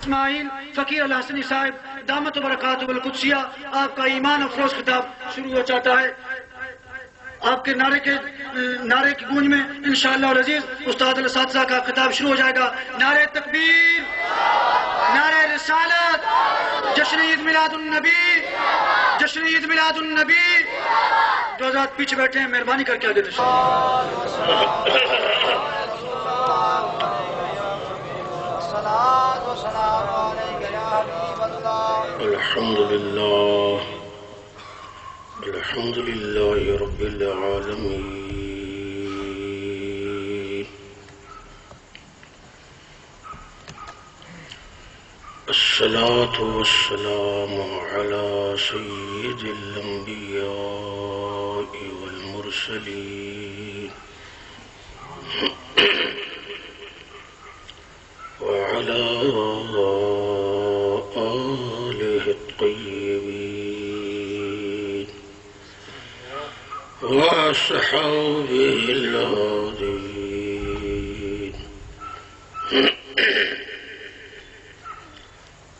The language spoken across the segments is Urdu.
اسماعیل فقیر الحسنی صاحب دامت و برکاتہ القدسیہ، آپ کا ایمان افروز خطاب شروع ہو جاتا ہے۔ آپ کے نعرے کی گونج میں انشاءاللہ العزیز استاد الاساتذہ کا خطاب شروع ہو جائے گا۔ نعرہ تکبیر، نعرہ رسالت، جشن عید میلاد النبی، جشن عید میلاد النبی۔ جو حضرات پیچھے بیٹھے ہیں مہربانی کر کے آگے الحمد لله رب العالمين، الصلاة والسلام على سيد الأنبياء والمرسلين وعلى آله الطيبين وأصحابه الهادين.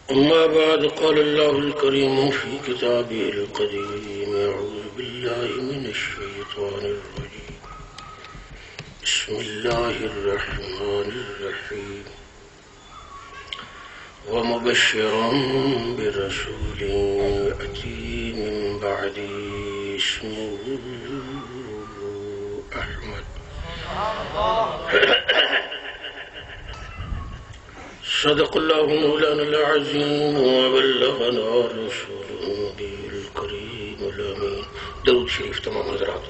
أما بعد، قال الله الكريم في كتابه القديم: أعوذ بالله من الشيطان الرجيم، بسم الله الرحمن الرحيم. ومبشرا برسول يأتي من بعدي اسمه أحمد. صدق الله مولانا العظيم وبلغنا رسوله النبي الكريم الأمين. درود شریف تمام حضرات.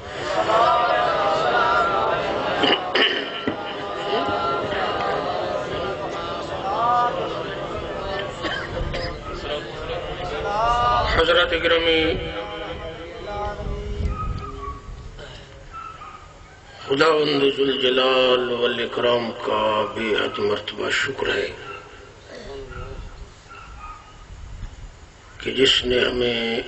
حضرات گرامی، خداوند ذوالجلال والاکرام کا بے حد مرتبہ شکر ہے کہ جس نے ہمیں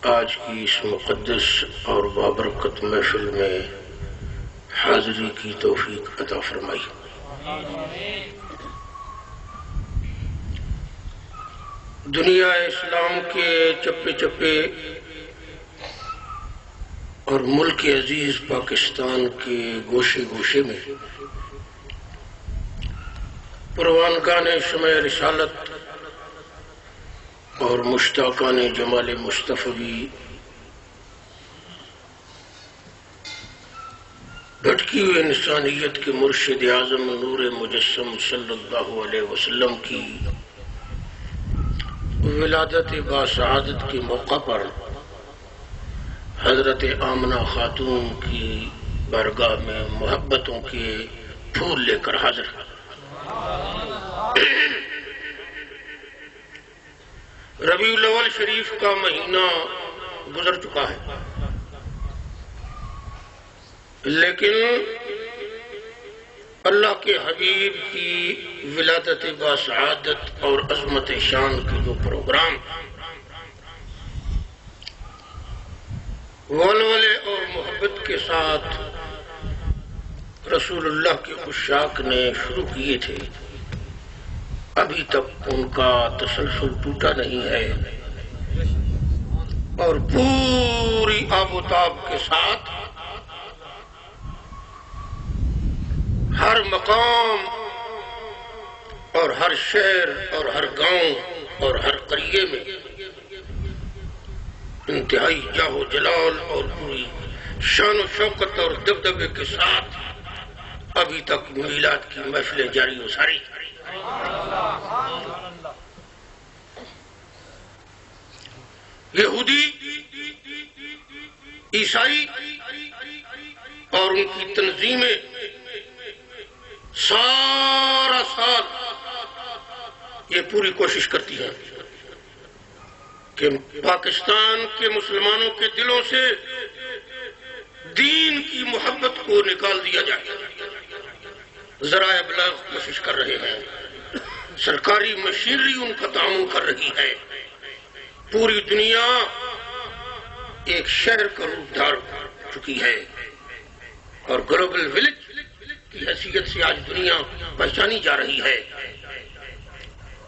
آج کی اس مقدس اور بابرکت محفل میں حاضری کی توفیق عطا فرمائی۔ دنیا اسلام کے چپے چپے اور ملک عزیز پاکستان کے گوشے گوشے میں پروانگان شمع رسالت اور مشتاقان جمال مصطفی بھٹکی ہوئی انسانیت کے مرشد اعظم نور مجسم صلی اللہ علیہ وسلم کی ولادت باسعادت کے موقع پر حضرت آمنہ خاتون کی بارگاہ میں محبتوں کے پھول لے کر حاضر۔ ربیع الاول شریف کا مہینہ گزر چکا ہے، لیکن اللہ کے حبیب کی ولادت باسعادت اور عظمت شان کے جو پروگرام ولولے اور محبت کے ساتھ رسول اللہ کے عشاق نے شروع کیے تھے، ابھی تک ان کا تسلسل ٹوٹا نہیں ہے اور پوری آب و تاب کے ساتھ ہر مقام اور ہر شہر اور ہر گاؤں اور ہر قریے میں انتہائی جاہ و جلال اور پوری شان و شوکت اور دبدبے کے ساتھ ابھی تک میلاد کی محفلیں جاری و ساری۔ یہودی، عیسائی اور ان کی تنظیمیں سارا سال یہ پوری کوشش کرتی ہیں کہ پاکستان کے مسلمانوں کے دلوں سے دین کی محبت کو نکال دیا جائے۔ ذرائع ابلاغ کوشش کر رہے ہیں، سرکاری مشینری ان کا تعاون کر رہی ہے، پوری دنیا ایک شہر کا روپ دھار چکی ہے اور گلوبل ولیج کی حیثیت سے آج دنیا پہچانی جا رہی ہے۔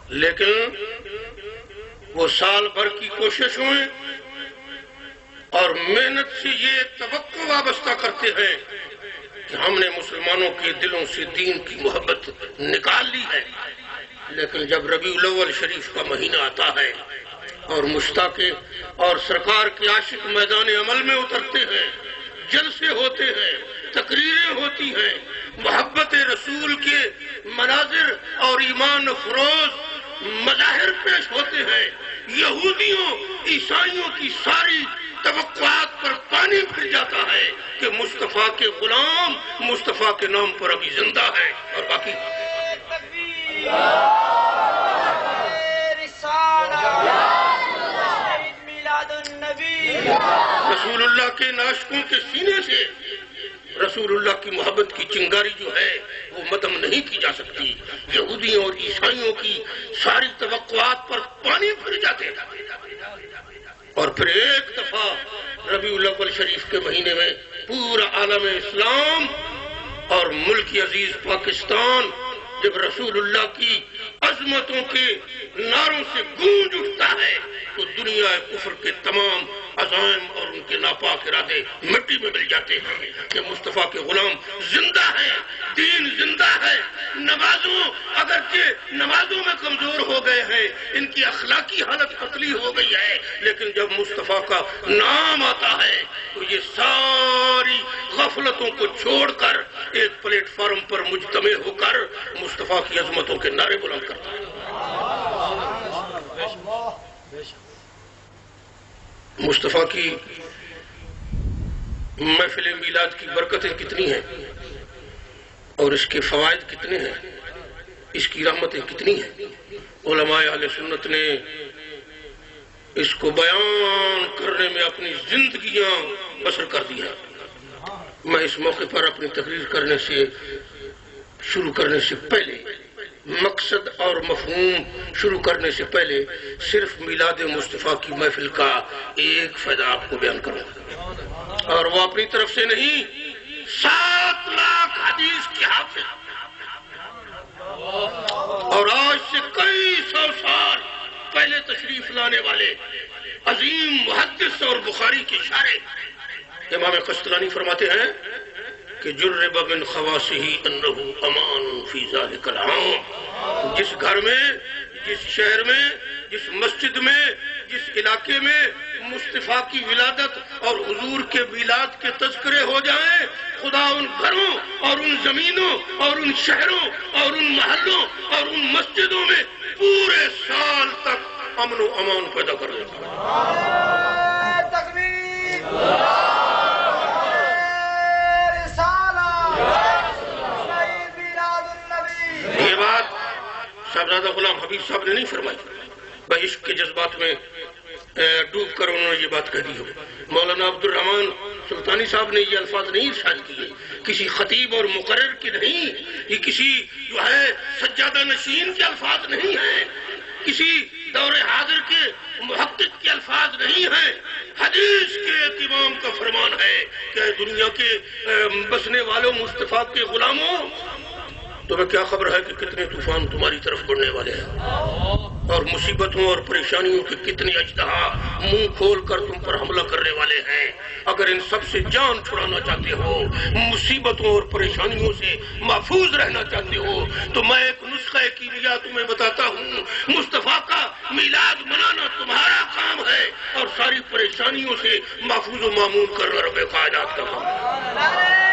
لیکن وہ سال بھر کی کوششوں اور محنت سے یہ توقع وابستہ کرتے ہیں کہ ہم نے مسلمانوں کے دلوں سے دین کی محبت نکال لی ہے، لیکن جب ربیع الاول شریف کا مہینہ آتا ہے اور مشتاق اور سرکار کے عاشق میدان عمل میں اترتے ہیں، جلسے ہوتے ہیں، تقریریں ہوتی ہیں، محبت رسول کے مناظر اور ایمان افروز مظاہر پیش ہوتے ہیں، یہودیوں عیسائیوں کی ساری توقعات پر پانی پھر جاتا ہے کہ مصطفیٰ کے غلام مصطفیٰ کے نام پر ابھی زندہ ہے، اور باقی رسول اللہ کے ناشکوں کے سینے سے رسول اللہ کی محبت کی چنگاری جو ہے وہ مدم نہیں کی جا سکتی۔ یہودیوں اور عیسائیوں کی ساری توقعات پر پانی پھر جاتے ہیں، اور پھر ایک دفعہ ربیع الاول شریف کے مہینے میں پورا عالم اسلام اور ملک عزیز پاکستان جب رسول اللہ کی عظمتوں کے نعروں سے گونج اٹھتا ہے تو دنیا کفر کے تمام عزائم اور ان کے ناپاک ارادے مٹی میں مل جاتے ہیں کہ مصطفیٰ کے غلام زندہ ہیں، دین زندہ ہے۔ اگرچہ نمازوں میں کمزور ہو گئے ہیں، ان کی اخلاقی حالت پتلی ہو گئی ہے، لیکن جب مصطفیٰ کا نام آتا ہے تو یہ ساری غفلتوں کو چھوڑ کر ایک پلیٹ فارم پر مجتمع ہو کر مصطفیٰ کی عظمتوں کے نعرے بلند کرتا ہے۔ مصطفیٰ کی محفل میلاد کی برکتیں کتنی ہیں اور اس کے فوائد کتنے ہیں، اس کی رحمتیں کتنی ہیں۔ علماء اہل سنت نے اس کو بیان کرنے میں اپنی زندگیاں بسر کر دی ہیں۔ میں اس موقع پر اپنی تقریر شروع کرنے سے پہلے مقصد اور مفہوم شروع کرنے سے پہلے صرف میلاد مصطفیٰ کی محفل کا ایک فائدہ آپ کو بیان کروں گا، اور وہ اپنی طرف سے نہیں، 7 لاکھ حدیث کے حافظ اور آج سے کئی 100 سال پہلے تشریف لانے والے عظیم محدث اور بخاری کے شارح امام قسطلانی فرماتے ہیں کہ جرب من خواصہ انہ امان فی ذلک العام، جس گھر میں، جس شہر میں، جس مسجد میں، جس علاقے میں مصطفیٰ کی ولادت اور حضور کے میلاد کے تذکرے ہو جائیں، خدا ان گھروں اور ان زمینوں اور ان شہروں اور ان محلوں اور ان مسجدوں میں پورے سال تک امن و امان پیدا کر دیتا ہے۔ تکبیر! یہ بات صاحبزادہ غلام حبیب صاحب نے نہیں فرمائی، بھائی عشق کے جذبات میں ڈوب کر انہوں نے یہ بات کہہ دی ہو۔ مولانا عبد الرحمن سلطانی صاحب نے یہ الفاظ نہیں ارشاد کیے، کسی خطیب اور مقرر کے نہیں، یہ کسی جو ہے سجادہ نشین کے الفاظ نہیں ہیں، کسی دور حاضر کے محقق کے الفاظ نہیں ہیں، حدیث کے ایک امام کا فرمان ہے کہ دنیا کے بسنے والوں مصطفیٰ کے غلاموں، تمہیں کیا خبر ہے کہ کتنے طوفان تمہاری طرف بڑھنے والے ہیں اور مصیبتوں اور پریشانیوں کے کتنے اژدہا منہ کھول کر تم پر حملہ کرنے والے ہیں۔ اگر ان سب سے جان چھڑانا چاہتے ہو، مصیبتوں اور پریشانیوں سے محفوظ رہنا چاہتے ہو، تو میں ایک نسخہ کیمیا تمہیں بتاتا ہوں۔ مصطفیٰ کا میلاد منانا تمہارا کام ہے اور ساری پریشانیوں سے محفوظ و معمون کرنا رب کائنات کا کام ہے۔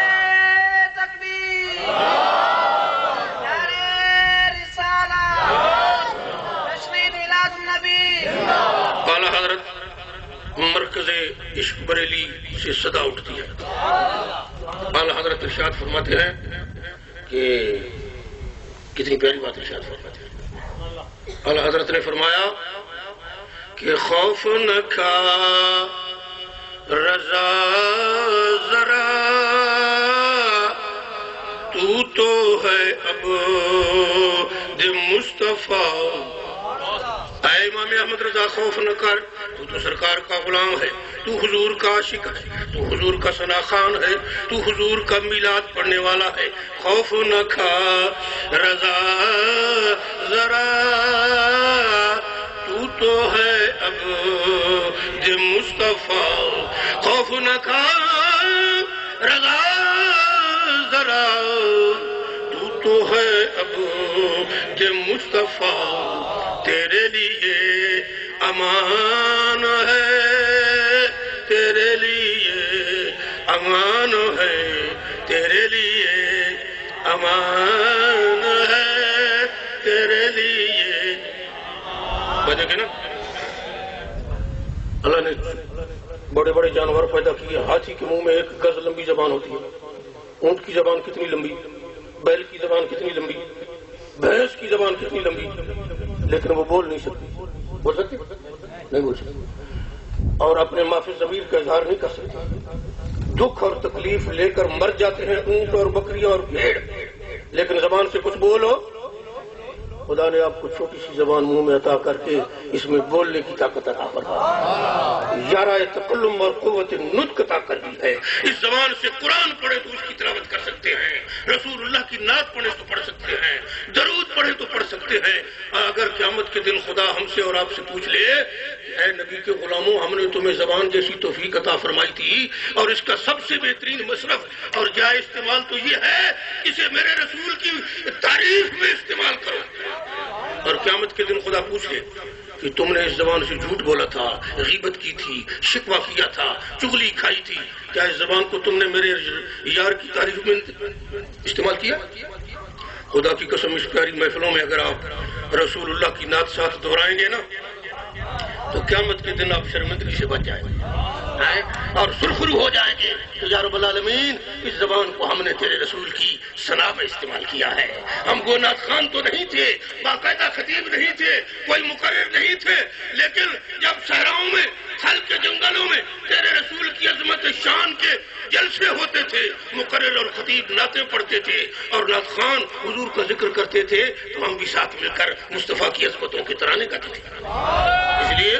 اعلیٰ حضرت مرکز عشق بریلی سے صدا اٹھتی ہے۔ اعلیٰ حضرت ارشاد فرماتے ہیں کہ کتنی پیاری بات ارشاد فرماتے ہیں۔ اعلیٰ حضرت نے فرمایا کہ خوف نہ کھا رضا ذرا، تو ہے اب دے مصطفیٰ۔ اے امام احمد رضا خوف نہ کر، تو سرکار کا غلام ہے، تو حضور کا عاشق ہے، تو حضور کا ثنا خوان ہے، تو حضور کا میلاد پڑھنے والا ہے۔ خوف نہ کھا رضا ذرا تو ہے اب دے مصطفیٰ خوف نہ کھا رضا ذرا تو تو ہے اب دے مصطفیٰ تیرے لیے امان ہے تیرے لیے امان ہے تیرے لیے امان ہے تیرے لیے بجے کہ نا اللہ نے بڑے بڑے جانور پیدا کیے ہاتھی کے منہ میں 1 گز لمبی زبان ہوتی ہے اونٹ کی زبان کتنی لمبی بیل کی زبان کتنی لمبی بھینس کی زبان کتنی لمبی لیکن وہ بول نہیں سکتی بول سکتی نہیں بول سکتی اور اپنے معافی ضمیر کا اظہار نہیں کر سکتی دکھ اور تکلیف لے کر مر جاتے ہیں اونٹ اور بکریاں اور بھیڑ لیکن زبان سے کچھ بولو خدا نے آپ کو چھوٹی سی زبان منہ میں عطا کر کے اس میں بولنے کی طاقت عطا فرمائی یارہ تکلم اور قوت نطق عطا کر دی ہے اس زبان سے قرآن پڑھے تو اس کی تلاوت کر سکتے ہیں رسول اللہ کی نعت پڑھے تو پڑھ سکتے ہیں درود پڑھے تو پڑھ سکتے ہیں اگر قیامت کے دن خدا ہم سے اور آپ سے پوچھ لے اے نبی کے غلاموں ہم نے تمہیں زبان جیسی توفیق عطا فرمائی تھی اور اس کا سب سے بہترین مصرف اور جائز استعمال تو یہ ہے اسے میرے رسول کی تعریف میں استعمال کرو اور قیامت کے دن خدا پوچھ لے کہ تم نے اس زبان سے جھوٹ بولا تھا غیبت کی تھی شکوہ کیا تھا چغلی کھائی تھی کیا اس زبان کو تم نے میرے یار کی تعریف میں استعمال کیا خدا کی قسم اس پیاری محفلوں میں اگر آپ رسول اللہ کی نعت ساتھ دہرائیں گے نا تو قیامت کے دن آپ شرمندگی سے بچ جائیں گے اور سرخرو ہو جائیں گے کہ یا رب العالمین اس زبان کو ہم نے تیرے رسول کی ثنا میں استعمال کیا ہے ہم وہ نعت خوان تو نہیں تھے باقاعدہ خطیب نہیں تھے کوئی مقرر نہیں تھے لیکن جب صحراؤں میں تھل کے جنگلوں میں تیرے رسول کی عظمت شان کے جلسے ہوتے تھے مقرر اور خطیب نعتیں پڑھتے تھے اور نعت خوان حضور کا ذکر کرتے تھے تو ہم بھی ساتھ مل کر مصطفیٰ کی عظمتوں کے ترانے گاتے تھے اس لیے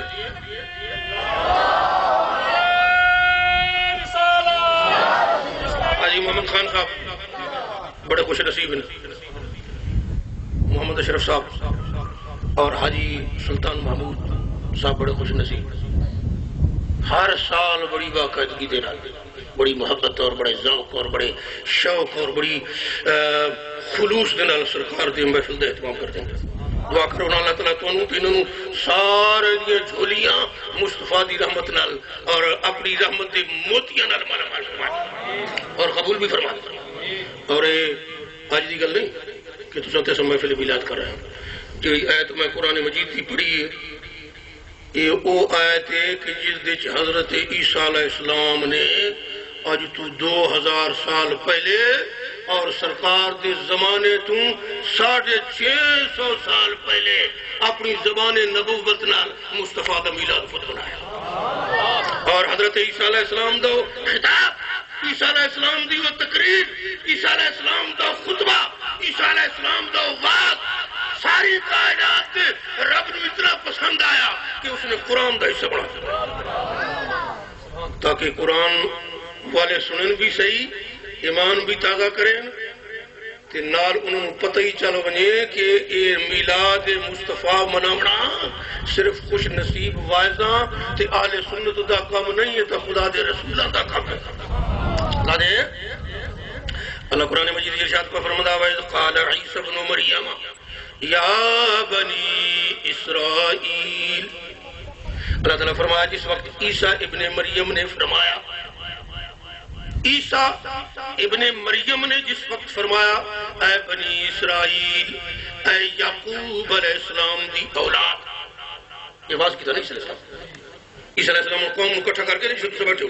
حاجی محمد خان صاحب بڑے خوش نصیب ہیں محمد اشرف صاحب اور حاجی سلطان محمود صاحب بڑے خوش نصیب ہر سال بڑی باقاعدگی دے رہا بڑی محبت اور بڑے ذوق اور بڑے شوق اور بڑی خلوص دے نال سرکار دی محفل دا اہتمام کرتے ہیں دعا کرو اللہ تعالیٰ تو انہوں سارے دیا جھولیاں مصطفیٰ دی رحمت نال اور اپنی رحمت دے موتیاں نال مالا مال فرمائے اور قبول بھی فرمائے اور آج دی گل نہیں کہ تو سنتے سمجھے محفل میلاد کر رہے ہیں جو آیت میں قرآن مجید کی پڑھی ہے یہ وہ آیت ہے کہ جس دے حضرت عیسیٰ علیہ السلام نے آج تو 2000 سال پہلے اور سرکار دے زمانے تو 650 سال پہلے اپنی زبان نبوت نال مصطفیٰ دا میلاد خود بنایا اور حضرت عیسیٰ علیہ السلام دا خطاب عیسیٰ علیہ السلام دی وہ تقریر عیسیٰ علیہ السلام دا خطبہ عیسیٰ علیہ السلام دا وعد ساری کائنات کے رب نے اتنا پسند آیا کہ اس نے قرآن دا حصہ بنا تاکہ قرآن والے سنن بھی صحیح ایمان بھی تازہ کریں تے نال انہوں پتہ ہی چلو بنے کہ یہ میلاد مصطفیٰ مناونا صرف خوش نصیب وائزاں تے اہل سنت دا کام نہیں ہے تو خدا دے رسولہ دا کام ہے اللہ قرآن مجید ارشاد کو فرماتا ہے وَإِذْ قَالَ عِيسَى ابْنُ مَرْيَمَ یا بنی اسرائیل اللہ تعالیٰ فرمایا جس وقت عیسیٰ ابن مریم نے فرمایا عیسیٰ ابن مریم نے جس وقت فرمایا اے بنی اسرائیل اے یعقوب علیہ السلام دی اولاد یہ آواز کی تھا نہیں عیسیٰ علیہ السلام قوم مکٹھا کر کے نہیں چھوٹے سے بیٹھے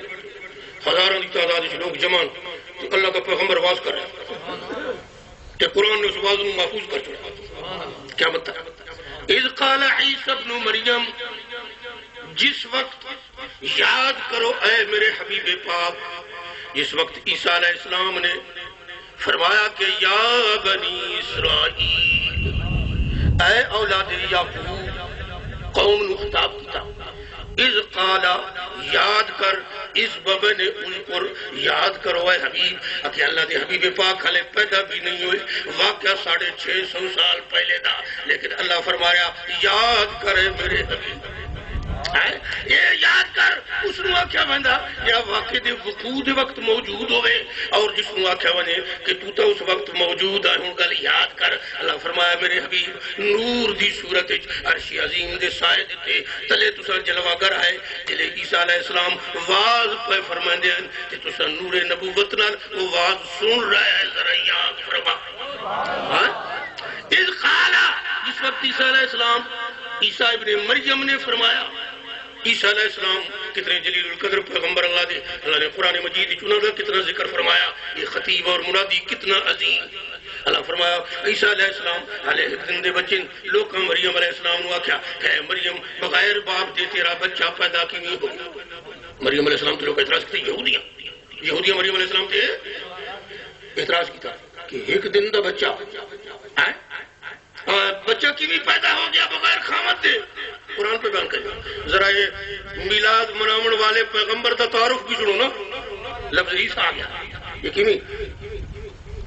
ہزاروں کی تعداد لوگ جمع اللہ کا پیغمبر آواز کر رہے کہ قرآن نے اس آواز میں محفوظ کر چھوڑا کیا مطلب اذ قال عیسیٰ ابن مریم جس وقت یاد کرو اے میرے حبیب پاک جس وقت عیسیٰ علیہ السلام نے فرمایا کہ یا بنی اسرائیل اے اولاد یعقوب قوم نو خطاب کیتا اذ قالا یاد کر، اس ببن اذکر یاد کرو اے حبیب کہ اللہ دے حبیب پاک ہلے پیدا بھی نہیں ہوئے، واقعہ 650 سال پہلے دا، لیکن اللہ فرمایا یاد کرے میرے حبیب، یہ یاد کر اس نو آکھیا ویندا یا واقعے دے وقوع دے وقت موجود ہوئے، اور جس نو آکھیا ونے کہ تو تا اس وقت موجود ہے، ہن گل یاد کر۔ اللہ فرمایا میرے حبیب نور دی صورت وچ عرش عظیم دے سائے دتے تلے تساں جلوہ گر ہے، جلے عیسیٰ علیہ السلام واز پہ فرماندے ہیں کہ تساں نور نبوت نال وہ واز سن رہے ہیں، ذرا یاد فرما۔ اذ قالا، جس وقت عیسیٰ علیہ السلام عیسیٰ ابن مریم نے فرمایا، عیسیٰ علیہ السلام کتنے جلیل القدر پیغمبر اللہ دے، اللہ نے قرآن مجید چنا کا کتنا ذکر فرمایا، یہ خطیب اور منادی کتنا عظیم۔ اللہ فرمایا عیسیٰ علیہ السلام علیہ دن دے بچے لوگ مریم علیہ السلام نے آکھیا کہ اے مریم بغیر باپ دے تیرا بچہ پیدا کی نہیں ہو۔ مریم علیہ السلام تو لوگ اعتراض کرتے یہودیاں مریم علیہ السلام تے اعتراض کیتا کہ ایک دن دا بچہ بچہ کی بھی پیدا ہو گیا بغیر خامت دے۔ قرآن پہ بیان کریں ذرا یہ میلاد مناون والے پیغمبر دا تعارف بھی سنو نا، لفظ عیسیٰ آ گیا یہ کیویں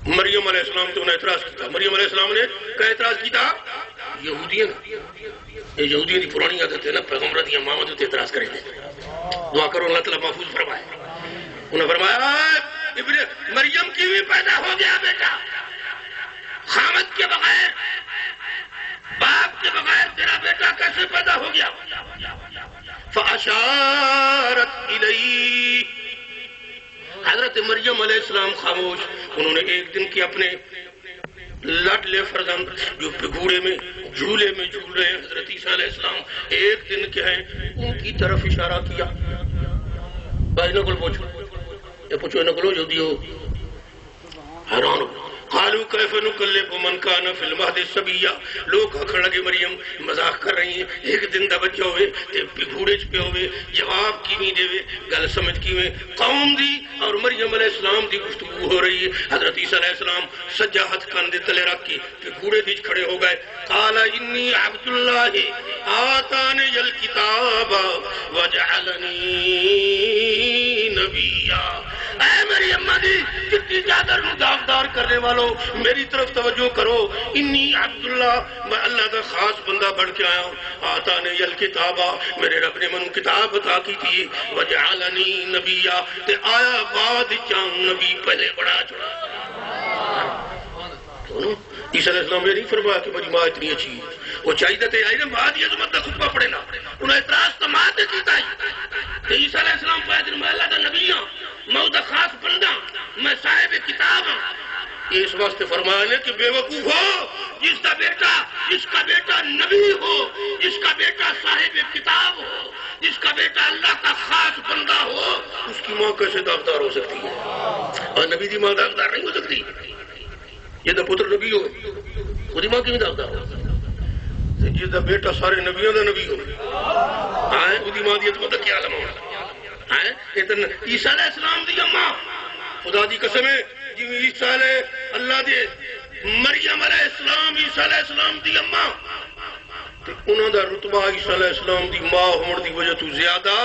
مریم علیہ السلام تو انہیں اعتراض کیتا۔ مریم علیہ السلام نے کیا اعتراض کیتا؟ یہودیاں یہودیاں دی پرانی عادت ہے نا، پیغمبر دی ماں تے اعتراض کرے تھے۔ دعا کرو اللہ تعالیٰ محفوظ فرمائے۔ انہوں نے فرمایا ابن مریم کی بھی پیدا ہو گیا بیٹا خامد کے بغیر، باپ کے بغیر تیرا بیٹا کیسے پیدا ہو گیا؟ فاشارت الیہ، حضرت مریم علیہ السلام خاموش، انہوں نے ایک دن کے اپنے لاڈلے فرزند جو پگھوڑے میں جھولے میں جھول رہے ہیں حضرت عیسیٰ علیہ السلام، ایک دن کے ہیں ان کی طرف اشارہ کیا۔ بھائی نہ پوچھو، یہ پوچھو نہ بولو یہودی ہو، حیران ہو۔ قالوا کیف نکلم من کان فی المہد صبیا، لوگ آکھن لگے مریم مذاق کر رہی ہیں، ایک دن دا بچہ ہوئے تے پگھوڑے چ پہ ہوئے، جواب کیویں دے، گل سمجھ کیویں؟ قوم دی اور مریم علیہ السلام دی گفتگو ہو رہی ہے۔ حضرت عیسیٰ علیہ السلام سجا ہاتھ کان دے تلے رکھ کے پگھوڑے وچ کھڑے ہو گئے۔ قال انی عبد اللہ آتانی الکتاب وجعلنی نبیا، اے میری اماں دی چٹی چادر نو داغدار کرنے والوں میری طرف توجہ کرو، انی عبداللہ، میں اللہ کا خاص بندہ بڑھ کے آیا ہوں۔ آتانی الکتاب، میرے رب نے منو کتاب عطا کی تھی، وجعلنی نبیا، تے آیا بعد چاہوں نبی پہلے بڑا چھوڑا۔ عیسیٰ علیہ السلام نے نہیں فرمایا کہ میری ماں اتنی اچھی ہے، وہ چاہیے تھے آئی نا ماں دی عظمت کا خطبہ پڑھے نا، انہوں نے اعتراض تو ماں تے کیتا ہے۔ عیسیٰ علیہ السلام فرمایا میں اللہ کا نبی ہوں، میں اس کا خاص بندہ، میں صاحب کتاب ہوں۔ اس واسطے فرمایا کہ بے وقوف ہو جس کا بیٹا نبی ہو، جس کا بیٹا صاحب کتاب ہو، جس کا بیٹا اللہ کا خاص بندہ ہو، اس کی ماں کیسے داغدار ہو سکتی ہے؟ اور نبی دی ماں داغدار نہیں ہو سکتی؟ یہ تو پتر نبی ہو خودی ماں کی بھی داغدار ہو، جس کا بیٹا سارے نبیوں کا نبی ہو وہی ماں دی عظمت کیا عالم ہونا ہے۔ عیسیٰ علیہ السلام دی اماں خدا دی قسم ہے جی عیسیٰ علیہ اللہ دے مریم علیہ السلام عیسیٰ علیہ السلام دی اماں تے انہاں دا رتبہ عیسیٰ علیہ السلام دی ماں ہون دی وجہ تو زیادہ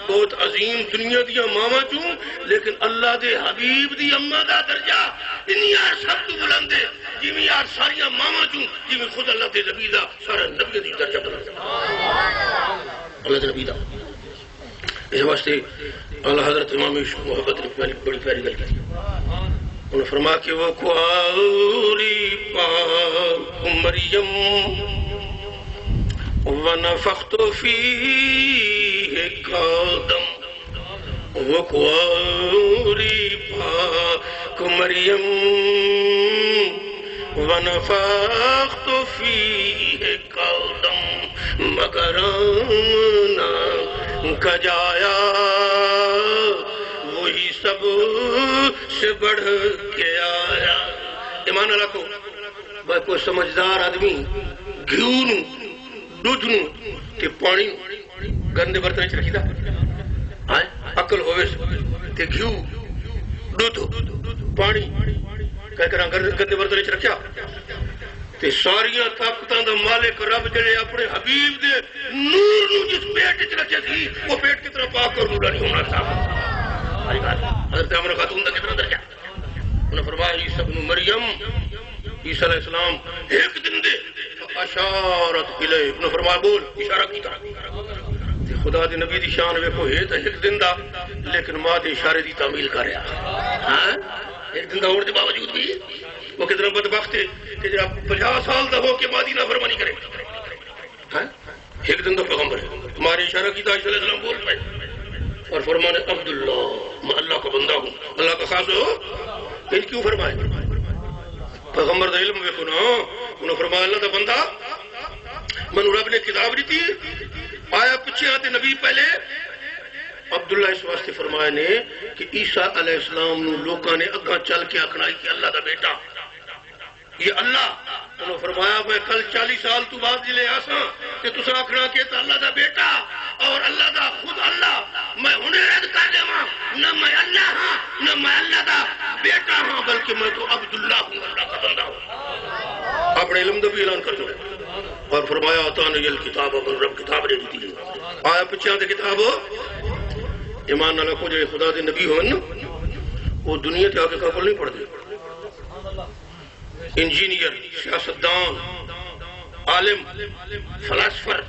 بہت عظیم دنیا دیا ماواں چوں، لیکن اللہ دے حبیب دی اماں دا درجہ انہی یار سب تو بلند ہے، جویں یار ساریاں ماواں چوں جویں خود اللہ دے نبی دا سارا نبی دی درجہ بلند ہے اللہ دے نبی دا۔ اس واسطے اللہ حضرت امام محبت نے بڑی پیاری گل کی، انہوں نے فرمایا کہ وہ کواری پاک مریم ونفخت فیہ قدم، وہ کواری پاک مریم ونفخت فیہ قدم، مگر آنا کجایا وہی سب سے بڑھ کے آیا۔ ایمان رکھو بھائی کوئی سمجھدار آدمی گھیو نو دودھ نو تے پانی گندے برتن چ رکھی دا عقل ہوئے تے گھیو دودھ پانی کہہ کر گندے برتن چ رکھیا تے ساریاں طاقتاں دا مالک رب جڑے اپنے حبیب دے نور نو جس پیٹ وچ رکھے سی وہ پیٹ کتنا پاک اور نورانی نہیں ہونا تھا. حضرت آمنہ خاتون دا کتنا درجہ. انہوں نے فرمایا عیسیٰ ابن مریم عیسیٰ علیہ السلام ایک دن دے اشارت الیہ. انہوں نے فرمایا بول اشارہ کیتا. خدا دی نبی دی شان ویکھو ہے تے ایک دن دا لیکن ماں دے اشارے دی تعمیل کر رہا. ہاں ایک دن دا ہونے دے باوجود بھی وہ کتنا بدبخت ہے کہ جب 50 سال دا ہو کے ماں دی نافرمانی کرے. ہاں ایک دن دا پیغمبر ہے ہمارے اشارہ کیتا عیسیٰ علیہ السلام بول پائے اور فرمانے عبداللہ میں اللہ کا بندہ ہوں اللہ کا خاص ہو. ان کیوں فرمائے پیغمبر دا علم ویکھو نا. انہوں فرمایا اللہ دا بندہ منو رب نے کتاب دیتی آیا پچھے آتے نبی پہلے. عبداللہ اس واسطے فرمایا نے کہ عیسیٰ علیہ السلام نو لوکاں نے اگاں چل کے آکھنا کہ اللہ دا بیٹا یہ اللہ. انہوں فرمایا میں کل 40 سال تو بعد جلے آساں کہ تسا آکھنا کہ اللہ دا بیٹا اور اللہ دا خود اللہ میں انہیں رد کر دے ماں نہ میں اللہ ہاں نہ میں اللہ دا بیٹا ہاں بلکہ میں تو عبداللہ ہوں اللہ کا بندہ ہوں. اپنے علم دا بھی اعلان کر دو. اور فرمایا اتانی الکتاب من رب کتاب دے دی تھی آیا پچھے آتے کتاب ایمان نہ رکھو جو خدا دے نبی ہون وہ دنیا تے آگے کابل نہیں پڑھ دے. انجینئر سیاستدان عالم فلاسفر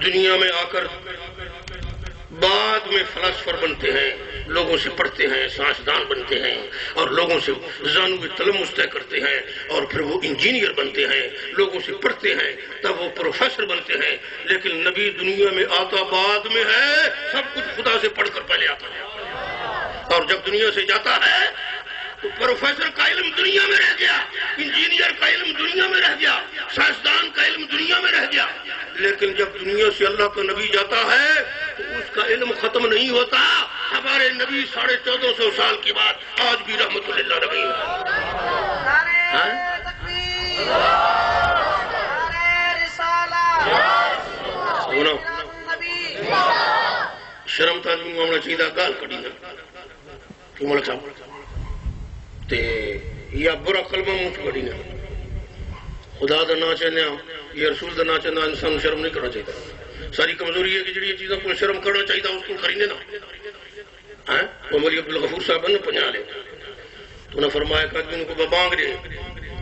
دنیا میں آ کر بعد میں فلاسفر بنتے ہیں لوگوں سے پڑھتے ہیں سائنسدان بنتے ہیں اور لوگوں سے زانو تلمس طے کرتے ہیں اور پھر وہ انجینئر بنتے ہیں لوگوں سے پڑھتے ہیں تب وہ پروفیسر بنتے ہیں. لیکن نبی دنیا میں آتا بعد میں ہے سب کچھ خدا سے پڑھ کر پہلے آتا ہے اور جب دنیا سے جاتا ہے تو پروفیسر کا علم دنیا میں رہ گیا انجینئر کا علم دنیا میں رہ گیا سائنسدان کا علم دنیا میں رہ گیا. لیکن جب دنیا سے اللہ کا نبی جاتا ہے تو اس کا علم ختم نہیں ہوتا. ہمارے نبی 1450 سال کے بعد آج بھی رحمت اللہ نبی شرم تعلیم ہونا چاہیے گال کڑی نا ملک صاحب یا برا کلمہ منہ کڑی نا خدا دا نا چاہنا یا رسول دا نا چاہنا انسان شرم نہیں کرنا چاہیے. ساری کمزوری ہے کہ جڑی چیزوں کو شرم کرنا چاہیے اس کو کرینے نا. وہ مولی عبدالغفور صاحب نے 50 لے تو انہیں فرمایا کہ ان کو بانگ دے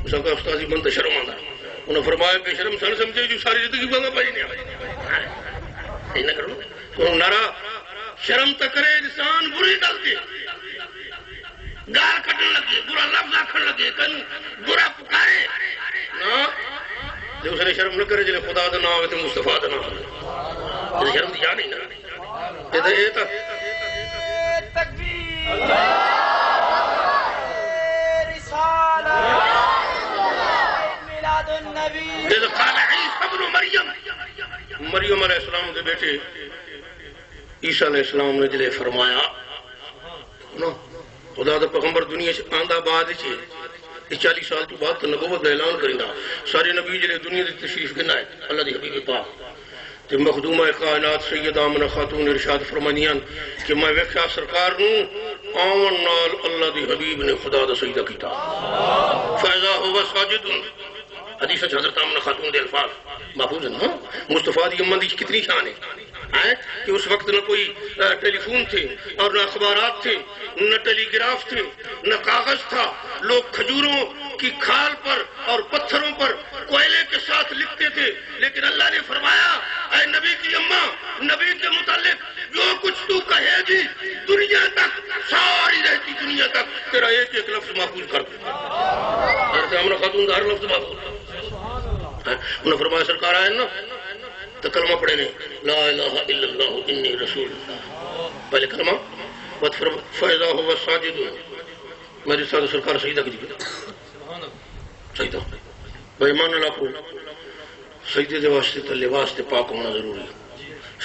اس کا استاذی بند شرم آتا. انہیں فرمایا کہ شرم سن سمجھے جو ساری زندگی بانگا پائی نہیں نہ کرو تو نارا شرم تو کرے انسان بری گل دے گال کٹن لگے برا لفظ آخر لگے کہیں برا پکارے جو اس نے شرم نہ کرے جنہیں خدا دا نام ہے تو مصطفیٰ دا نام ہے شرم دی جا نہیں نا یہ تو تکبیر رسالہ میلاد النبی اذ قال عیسی ابن مریم مریم علیہ السلام کے بیٹے عیسیٰ علیہ السلام نے جلے فرمایا خدا دا پیغمبر دنیا سے آندہ بعد چھے 40 سال تو بعد نبوت کا اعلان کرنا سارے نبی جلے دنیا دی تشریف گنا ہے اللہ دی حبیب پاک تے مخدومہ کائنات سید آمنہ خاتون ارشاد فرمانیاں کہ میں ویکھیا سرکار نو آمن نال اللہ دی حبیب نے خدا دا سجدہ کیتا فاذا هو ساجد. حدیث حضرت آمنہ خاتون دے الفاظ محفوظ ہیں. مصطفیٰ دی امت دی کتنی شان ہے کہ اس وقت نہ کوئی ٹیلی فون تھے اور نہ اخبارات تھے نہ ٹیلی گراف تھے نہ کاغذ تھا. لوگ کھجوروں کی کھال پر اور پتھروں پر کوئلے کے ساتھ لکھتے تھے. لیکن اللہ نے فرمایا اے نبی کی اماں نبی کے متعلق جو کچھ تو کہے گی دنیا تک ساری رہتی دنیا تک تیرا ایک ایک لفظ محفوظ کر دوں. حضرت آمنہ خاتون کا ہر لفظ محفوظ. انہوں نے فرمایا سرکار آئے نا تو کلمہ پڑھے نے لا الہ الا اللہ انی رسول اللہ پہلے کلمہ بعد فیضا ہوا ساجد میری ساتھ سرکار سجدہ کی دیکھتا سجدہ بھائی مان اللہ کو سجدے دے واسطے تو لباس تے پاک ہونا ضروری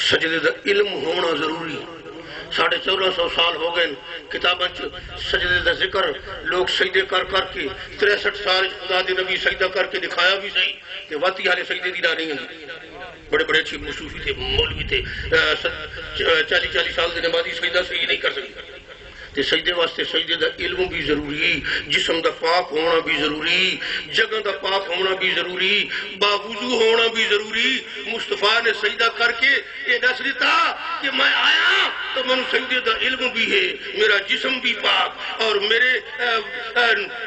سجدے دا علم ہونا ضروری. 1450 سال ہو گئے کتاباں سجدے دا ذکر لوگ سجدے کر کر کے 63 سال خدا دے نبی سجدہ کر کے دکھایا بھی صحیح کہ واتی حالے سجدے دی نہیں ہیں. بڑے بڑے اچھے صوفی تھے مولوی تھے 40 سال دے نمازی سجدہ صحیح نہیں کر سکتے تے سجدے واسطے سجدے دا علم بھی ضروری، جسم دا پاک ہونا بھی ضروری، جگہ دا پاک ہونا بھی ضروری، باوضو ہونا بھی ضروری۔ مصطفیٰ نے سجدہ کر کے یہ دس دیتا کہ میں آیا تو من سجدے دا علم بھی ہے، میرا جسم بھی پاک اور میرے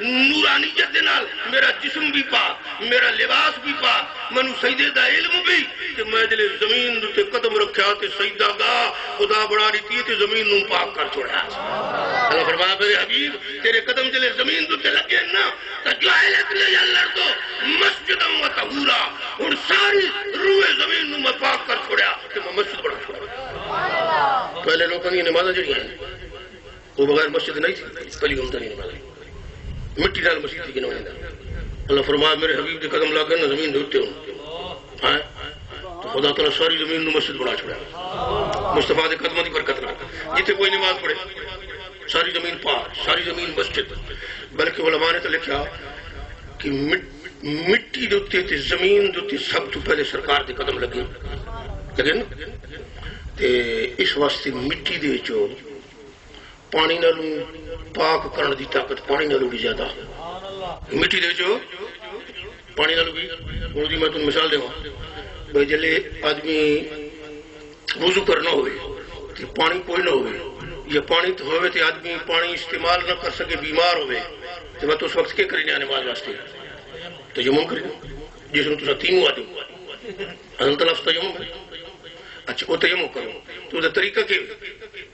نورانیت دے نال میرا جسم بھی پاک، میرا لباس بھی پاک، منو سجدے دا علم بھی کہ میں جلے زمین تے قدم رکھیا تے سجدہ گا خدا بڑا دیتی ہے تے زمین نوں پاک کر چھوڑیا۔ اللہ فرمایا میرے حبیب تیرے قدم جلے زمین تے لگے نا تو جعلت لی الارض مسجدا و طہورا، اور ساری روئے زمین نوں میں پاک کر چھوڑیا تے میں مسجد بنا چھوڑیا۔ پہلے لوگوں کی نمازیں جڑی ہیں وہ بغیر مسجد نہیں تھی، پہلی امت نہیں نماز مٹی نال مسجد تھی کہ نہیں۔ اللہ فرمایا میرے حبیب کے قدم لا کر نہ زمین دھوتے ہوں تو خدا تعالیٰ ساری زمین نو مسجد بنا چھوڑا۔ مصطفیٰ دے قدموں دی برکت نال جتھے کوئی نماز پڑھے ساری زمین پاک، ساری زمین مسجد۔ بلکہ علماء نے تو لکھا کہ مٹی دے اوتے تے زمین دے اوتے سب تو پہلے سرکار دے قدم لگے لیکن تے اس واسطے مٹی دے وچوں پانی نالوں پاک کرن دی طاقت پانی نالوں بھی زیادہ مٹی دے وچوں پانی نالوں بھی۔ ہن دی میں تمہیں مثال دیواں بھئی جلے آدمی وضو کرنا ہوئے تو پانی کوئی نہ ہوئے یا پانی تو ہوئے تو آدمی پانی استعمال نہ کر سکے بیمار ہوئے تو بات اس وقت کیا کریں نماز واسطے تیمم کریں جس نے تو تیمم آدمی حضرت لفظ تیمم کریں۔ اچھا وہ تیمم کرو تو وہ طریقہ کہ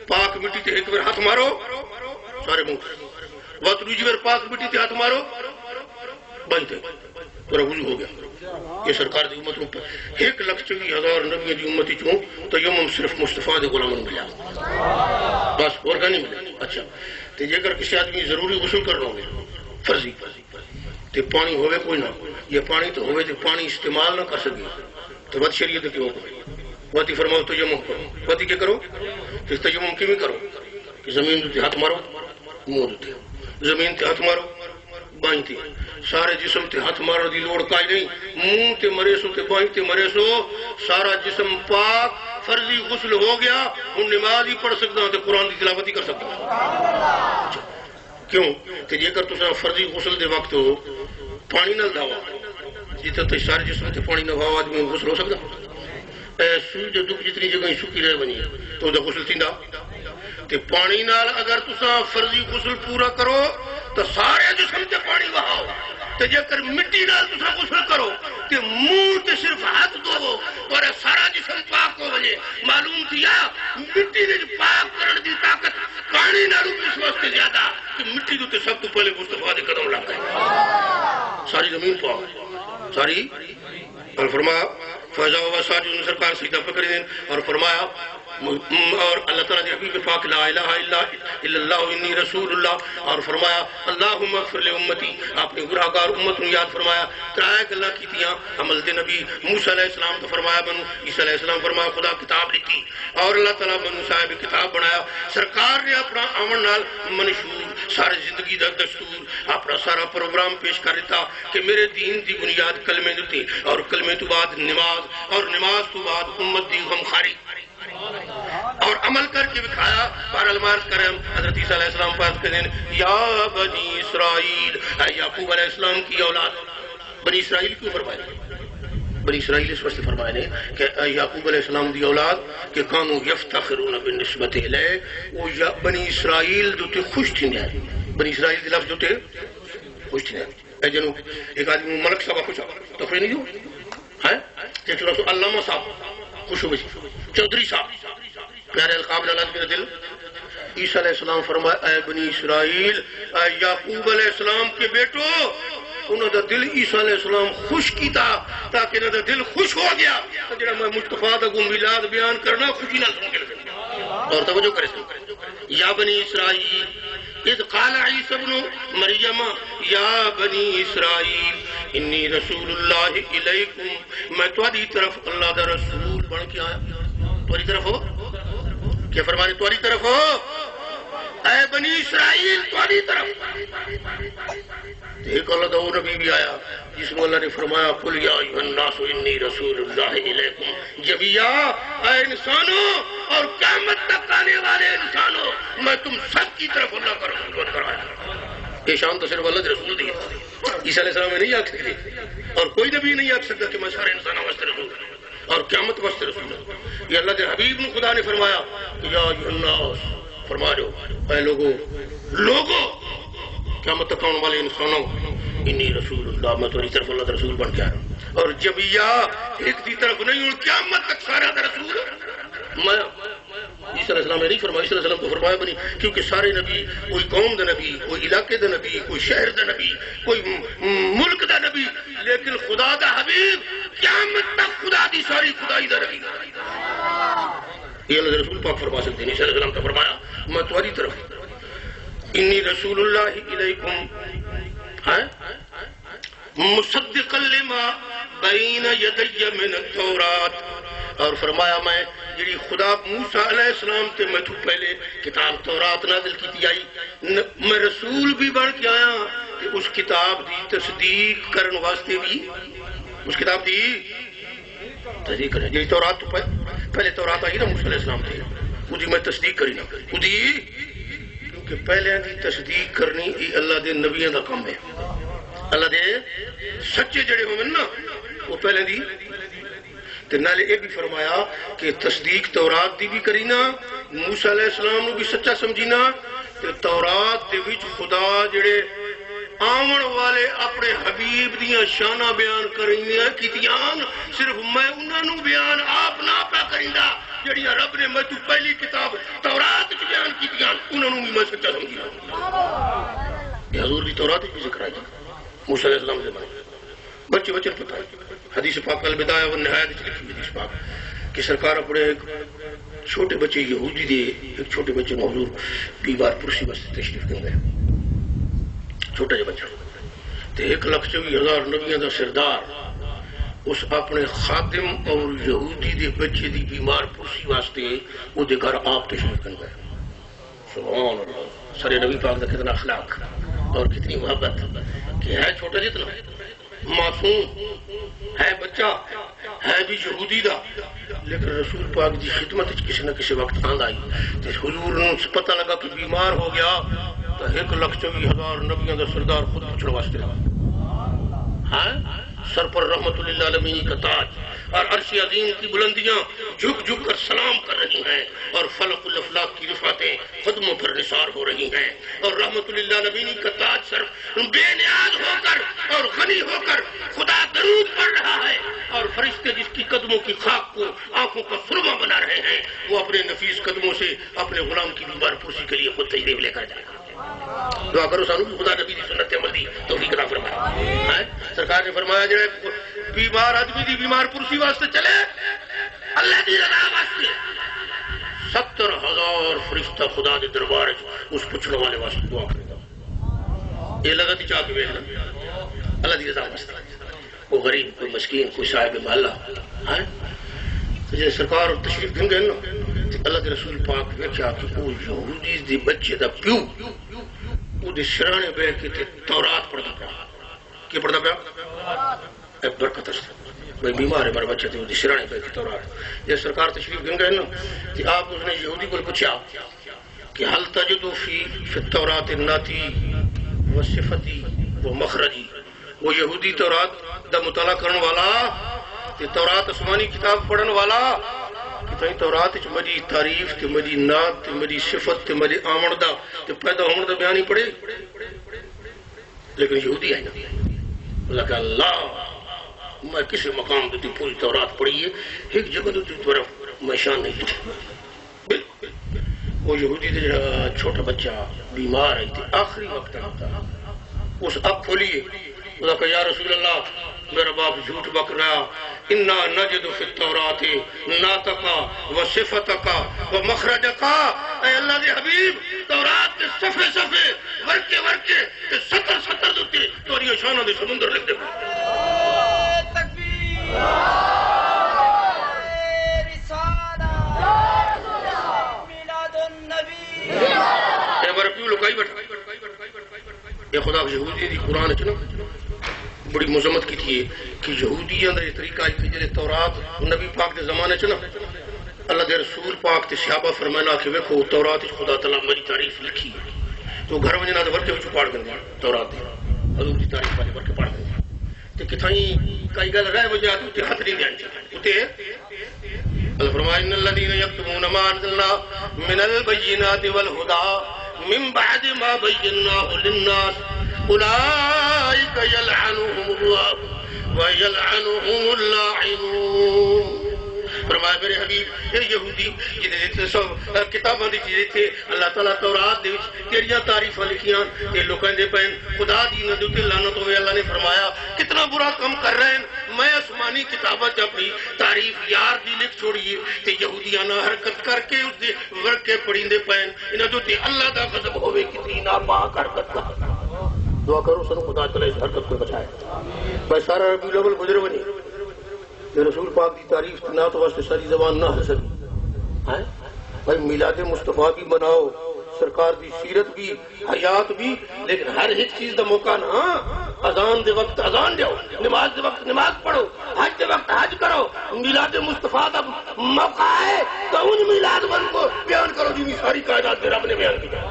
پاک مٹی تے ایک بار ہاتھ مارو سارے منہ وقت دوسری بار پاک مٹی تے ہاتھ مارو بنتے تورا وضو ہو گیا۔ یہ سرکار دی امت نو 1,24,000 نبی دی امتی چوں تیمم صرف مصطفیٰ دے غلاموں ملیا بس اور کا نہیں ملیا۔ اچھا تے جے کر کسی آدمی ضروری غسل کرنا ہو فرضی تے پانی ہوئے کوئی نہ یہ پانی تو ہوئے تے پانی استعمال نہ کر سکے تو بات شریعت کیوں کرے واتی فرماؤ تیمم کرو واتی کیا کرو کہ تیمم کیویں کرو کہ زمین تے ہاتھ مارو منہ تے زمین تے ہاتھ مارو بائیں تے سارے جسم تے ہاتھ مارن دی لوڑ کائی نہیں منہ تے مرے سو تے بائیں تے مرے سو سارا جسم پاک فرضی غسل ہو گیا ہن نماز ہی پڑھ سکتا ہوں تے قرآن دی تلاوت ہی کر سکتا ہوں۔ کیوں کہ جے کر تساں فرضی غسل دے وقت پانی نال دھاوا جتھے تے سارے جسم تے پانی نہ ہوا آدمی غسل ہو سکتا سوئی دے دکھ جتنی جگہ سکی رہ بنی تو دا غسل تھیندا تے پانی نال اگر تساں فرضی غسل پورا کرو تو سارے جسم تے پانی بہاؤ تے جے کر مٹی نال تساں غسل کرو تے منہ تے صرف ہاتھ دھو اور سارا جسم پاک ہو وجے معلوم تھیا مٹی دے پاک کرن دی طاقت پانی نال اس واسطے زیادہ کہ مٹی دے سب تو پہلے مصطفیٰ دے قدم لگ گئے ساری زمین پاک ساری۔ اور فرمایا فضا و ساجد سرکار سجدہ پکڑ دیں اور فرمایا اور اللہ تعالیٰ دی حبیب پاک لا الہ الا اللہ انی رسول اللہ اور فرمایا اللہم اغفر لامتی آپ نے گناہگار امت نے یاد فرمایا ترائے اللہ کی تیاں عمل دے نبی موسیٰ علیہ السلام تو فرمایا بنو عیسیٰ علیہ السلام فرمایا خدا کتاب لکھی اور اللہ تعالیٰ بنو صاحب کتاب بنایا سرکار نے اپنا عمل نال منشور سارے زندگی دا دستور اپنا سارا پروگرام پیش کر دیتا کہ میرے دین دی بنیاد کلمے دیتے اور کلمے تو بعد نماز اور نماز تو بعد امت دی غمخاری اور عمل کر کے دکھایا پر المارس کرم حضرت عیسیٰ علیہ السلام پاس کے دن یا بنی اسرائیل یعقوب علیہ السلام کی اولاد بنی اسرائیل کیوں فرمائے بنی اسرائیل اس وقت فرمائے نے کہ یعقوب علیہ السلام دی اولاد کہ کانو یفتخرون بالنسبت الیہ وہ بنی اسرائیل جو تے خوش تھی نہیں بنی اسرائیل دی لفظ جو تے خوش تھی نہیں اے جنو ایک آدمی ملک صاحب خوش تو خوش نہیں جو ہے کہ چلو علامہ صاحب خوش ہوئی چودھری صاحب پیارے القابل اللہ کے دل عیسیٰ علیہ السلام فرمایا اے بنی اسرائیل اے یعقوب علیہ السلام کے بیٹو انہوں دا دل عیسیٰ علیہ السلام خوش کیتا تاکہ انہوں دا دل خوش ہو گیا جڑا میں مصطفیٰ دا میلاد بیان کرنا خوشی نال سن کے لگا اور توجہ کرے یا بنی اسرائیل اذ قال عیسیٰ ابن مریم یا بنی اسرائیل انی رسول اللہ الیکم میں تمہاری طرف اللہ دا رسول بن کے آیا تمہاری طرف ہو کیا فرمانے تمہاری طرف ہو اے بنی اسرائیل تمہاری طرف ایک اللہ دا وہ نبی بھی آیا جس میں اللہ نے فرمایا قل یا ایھا الناس انی رسول اللہ الیکم جميعا اے انسانوں اور قیامت تک آنے والے انسانوں میں تم سب کی طرف اللہ کا رسول کرایا. یہ شان تو صرف اللہ کے رسول دی ہے. عیسیٰ علیہ السلام میں نہیں آ سکتے اور کوئی نبی نہیں آ سکتا کہ میں سارے انسانوں واسطے رسول ہوں اور قیامت واسطے رسول ہوں. یہ اللہ کے حبیب نے خدا نے فرمایا کہ یا ایھا الناس، فرما دو اے لوگوں قیامت تک آنے والے انسانوں انی رسول اللہ، میں تمہاری طرف اللہ کا رسول بن کے آ رہا ہوں. اور جب ایک دی طرف نہیں ہوں، قیامت تک سارا کا رسول میں. عیسیٰ علیہ السلام نے نہیں فرمایا، عیسیٰ علیہ السلام تو فرمایا بنی، کیونکہ سارے نبی، کوئی قوم دا نبی، کوئی علاقے دا نبی، کوئی شہر دا نبی، کوئی ملک دا نبی، لیکن خدا دا حبیب قیامت تک خدا دی ساری خدائی دا نبی. یہ اللہ رسول پاک فرما سکتے ہیں. عیسیٰ علیہ السلام تو فرمایا میں تمہاری طرف انی رسول اللہ الیکم مصدقا لما بین یدی من التورات، اور فرمایا میں جڑی خدا موسیٰ علیہ السلام تے میں تو پہلے کتاب تورات نازل کی آئی، میں رسول بھی بن کے آیا کہ اس کتاب دی تصدیق کرن واسطے بھی، اس کتاب دی تصدیق کریں. جی تورات تو پہلے تورات آئی نا موسیٰ علیہ السلام تے، وہ میں تصدیق کری نا خودی، کیونکہ پہلے دی تصدیق کرنی یہ اللہ دے نبیوں دا کام ہے. اللہ دے سچے جڑے ہوئے نا وہ پہلے دی تے نالے یہ بھی فرمایا کہ تصدیق تورات دی بھی کرینا، موسیٰ علیہ السلام نے بھی سچا سمجھینا، تے تورات دے وچ خدا جڑے آمن والے اپنے حبیب دیاں شانہ بیان کرینیاں کیتیاں، صرف میں انہاں نو بیان آپ نہ پہ کریندا جڑیاں رب نے میں تو پہلی کتاب تورات وچ بیان کیتیاں، انہاں نو بھی میں سچا سمجھینا. یہ حضور دی تورات وچ بھی ذکر ہے موسیٰ علیہ السلام سے بنے بچے بچے پتہ ہے. حدیث پاک البدایہ والنہایہ وچ لکھی حدیث پاک کہ سرکار اپنے ایک چھوٹے بچے یہودی دے ایک چھوٹے بچے کو حضور بیمار پرسی واسطے تشریف دے گئے. چھوٹا جا بچہ تے 1,24,000 نبیوں دا سردار اس اپنے خادم اور یہودی دے بچے دی بیمار پرسی واسطے وہ دے گھر آپ تشریف دے گئے. سبحان اللہ. سارے نبی پاک دا کتنا اخلاق اور کتنی محبت کہ ہے چھوٹا جتنا معصوم ہے بچہ ہے بھی یہودی دا، لیکن رسول پاک دی خدمت کسی نہ کسی وقت آند آئی تے حضور نے پتہ لگا کہ بیمار ہو گیا تو 1,24,000 نبیوں دا سردار خود پوچھنے واسطے لگا. سر پر رحمت اللہ عالمین کا تاج اور عرش عظیم کی بلندیاں جھک جھک کر سلام کر رہی ہیں اور فلق الافلاق کی رفعتیں قدموں پر نثار ہو رہی ہیں اور رحمت اللہ عالمین کا تاج سر بے نیاز ہو کر اور غنی ہو کر خدا درود پڑھ رہا ہے اور فرشتے جس کی قدموں کی خاک کو آنکھوں کا سرما بنا رہے ہیں وہ اپنے نفیس قدموں سے اپنے غلام کی بیمار پرسی کے لیے خود تشریف لے کر جائے گا. دعا کرو سانو خدا نبی دی سنت عمل دی توفیق عطا فرمائے. سرکار نے فرمایا جڑے بیمار آدمی دی بیمار پرسی واسطے چلے اللہ دی رضا واسطے 70,000 فرشتہ خدا دے دربار اس پوچھنے والے واسطے دعا کرے گا. یہ لگا تی چاہ کے ویکھنا اللہ دی رضا واسطے. کوئی غریب کوئی مسکین کوئی صاحب محلہ جی سرکار تشریف دیں گے نا اللہ کے رسول پاک ویکھیا کہ وہ یہودی دے بچے دا پیو وہ دے سرانے بیٹھ کے تورات پڑھتا پیا. کی پڑھتا پیا؟ ایک برکت ہے کوئی بیمار ہے میرے بچے تھے وہ دے سرانے بیٹھ کے تورات. جب سرکار تشریف دیں گے نا کہ آپ اس نے یہودی کو پوچھا کہ حل تجد فی التورات الناتی و صفتی و مخرجی. وہ یہودی تورات دا مطالعہ کرنے والا تورات آسمانی کتاب پڑھن والا کہ تورات مجی تعریف تے مجی نات تے مجی صفت تے مجی آمن دا تے پیدا ہونے دا بیان ہی پڑھے. لیکن یہودی آئی نا اللہ کہ اللہ میں کسی مقام دیتی پوری تورات پڑھی ہے ایک جگہ دیتی طرف میں شان نہیں تھی. وہ یہودی دے چھوٹا بچہ بیمار ہے آخری وقت آتا اس اب کھولیے اللہ کہ یا رسول اللہ میرا باپ جھوٹ بک رہا انا نجد فی التورات ناتکا و صفتکا و مخرجکا. اے اللہ دے حبیب تورات کے صفحے صفحے ورکے ورکے تے 70 دوتے توری شانہ دے سمندر لکھ دے. تکبیر رسالہ میلاد النبی. اے ہمارا پیو لکائی بیٹھا یہ خدا یہودی دی قرآن اچنا بڑی مذمت کی تھی کہ یہودیاں دا یہ طریقہ ہے کہ جلے تورات نبی پاک دے زمانے چنا اللہ دے رسول پاک تے صحابہ فرمانا کہ ویکھو تورات وچ خدا تعالیٰ میری تعریف لکھی ہے تو گھر وجنا دے ورکے وچ پڑھ دیں تورات دے حضور دی تعریف والے ورکے پڑھ دیں تے کتھائیں کئی گل رہ وجہ تے ہاتھ نہیں دین تے اللہ فرمائے ان الذين يكتمون ما انزلنا من البينات والهدى من بعد ما بيناه للناس اولئك يلعنهم الله ويلعنهم اللاعنون فرمایا میرے حبیب یہ یہودی جنہیں سب کتاباں دی چیزیں تھے اللہ تعالیٰ تورات دے وچ تیریاں تعریفاں لکھیاں تے لوکاں دے پین خدا دی نہ تے لعنت ہوے اللہ نے فرمایا کتنا برا کام کر رہے ہیں میں آسمانی کتاباں چ اپنی تعریف یار دی لکھ چھوڑیے تے یہودیانہ حرکت کر کے اس دے ورکے پڑھیندے پین انہاں دے تے اللہ دا غضب ہوے کتنی ناپاک حرکت کا دعا کرو سن خدا تعالیٰ اس حرکت کو بچائے بھائی سارا ربیع الاول گزر بنی رسول پاک کی تعریف نہ تو واسطے ساری زبان نہ ہل سکی بھائی میلاد مصطفیٰ بھی مناؤ سرکار دی سیرت بھی حیات بھی لیکن ہر ایک چیز دا موقع نہ اذان دے وقت اذان دیو نماز دے وقت نماز پڑھو حج دے وقت حج کرو میلاد مصطفیٰ دا موقع ہے تو ان میلاد ون کو بیان کرو جی ساری کائنات دے رب نے بیان کیا